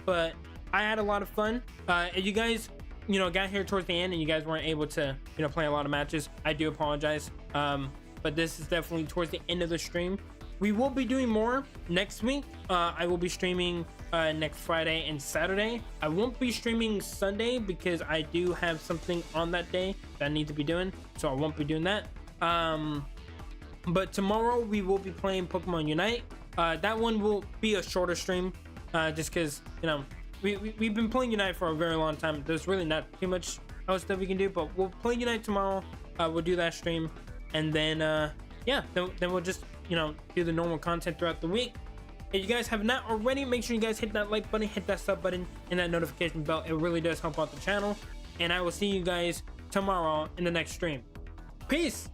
But I had a lot of fun. If you guys, you know, got here towards the end and you guys weren't able to, you know, play a lot of matches, I do apologize. But this is definitely towards the end of the stream. We will be doing more next week. I will be streaming next Friday and Saturday. I won't be streaming Sunday because I do have something on that day that I need to be doing, so I won't be doing that. But tomorrow we will be playing Pokemon Unite. That one will be a shorter stream, just because, you know, we've been playing Unite for a very long time. There's really not too much else that we can do, but we'll play Unite tomorrow. We'll do that stream, and then yeah, then we'll just, you know, do the normal content throughout the week. If you guys have not already, make sure you guys hit that like button, hit that sub button, and that notification bell. It really does help out the channel. And I will see you guys tomorrow in the next stream. Peace.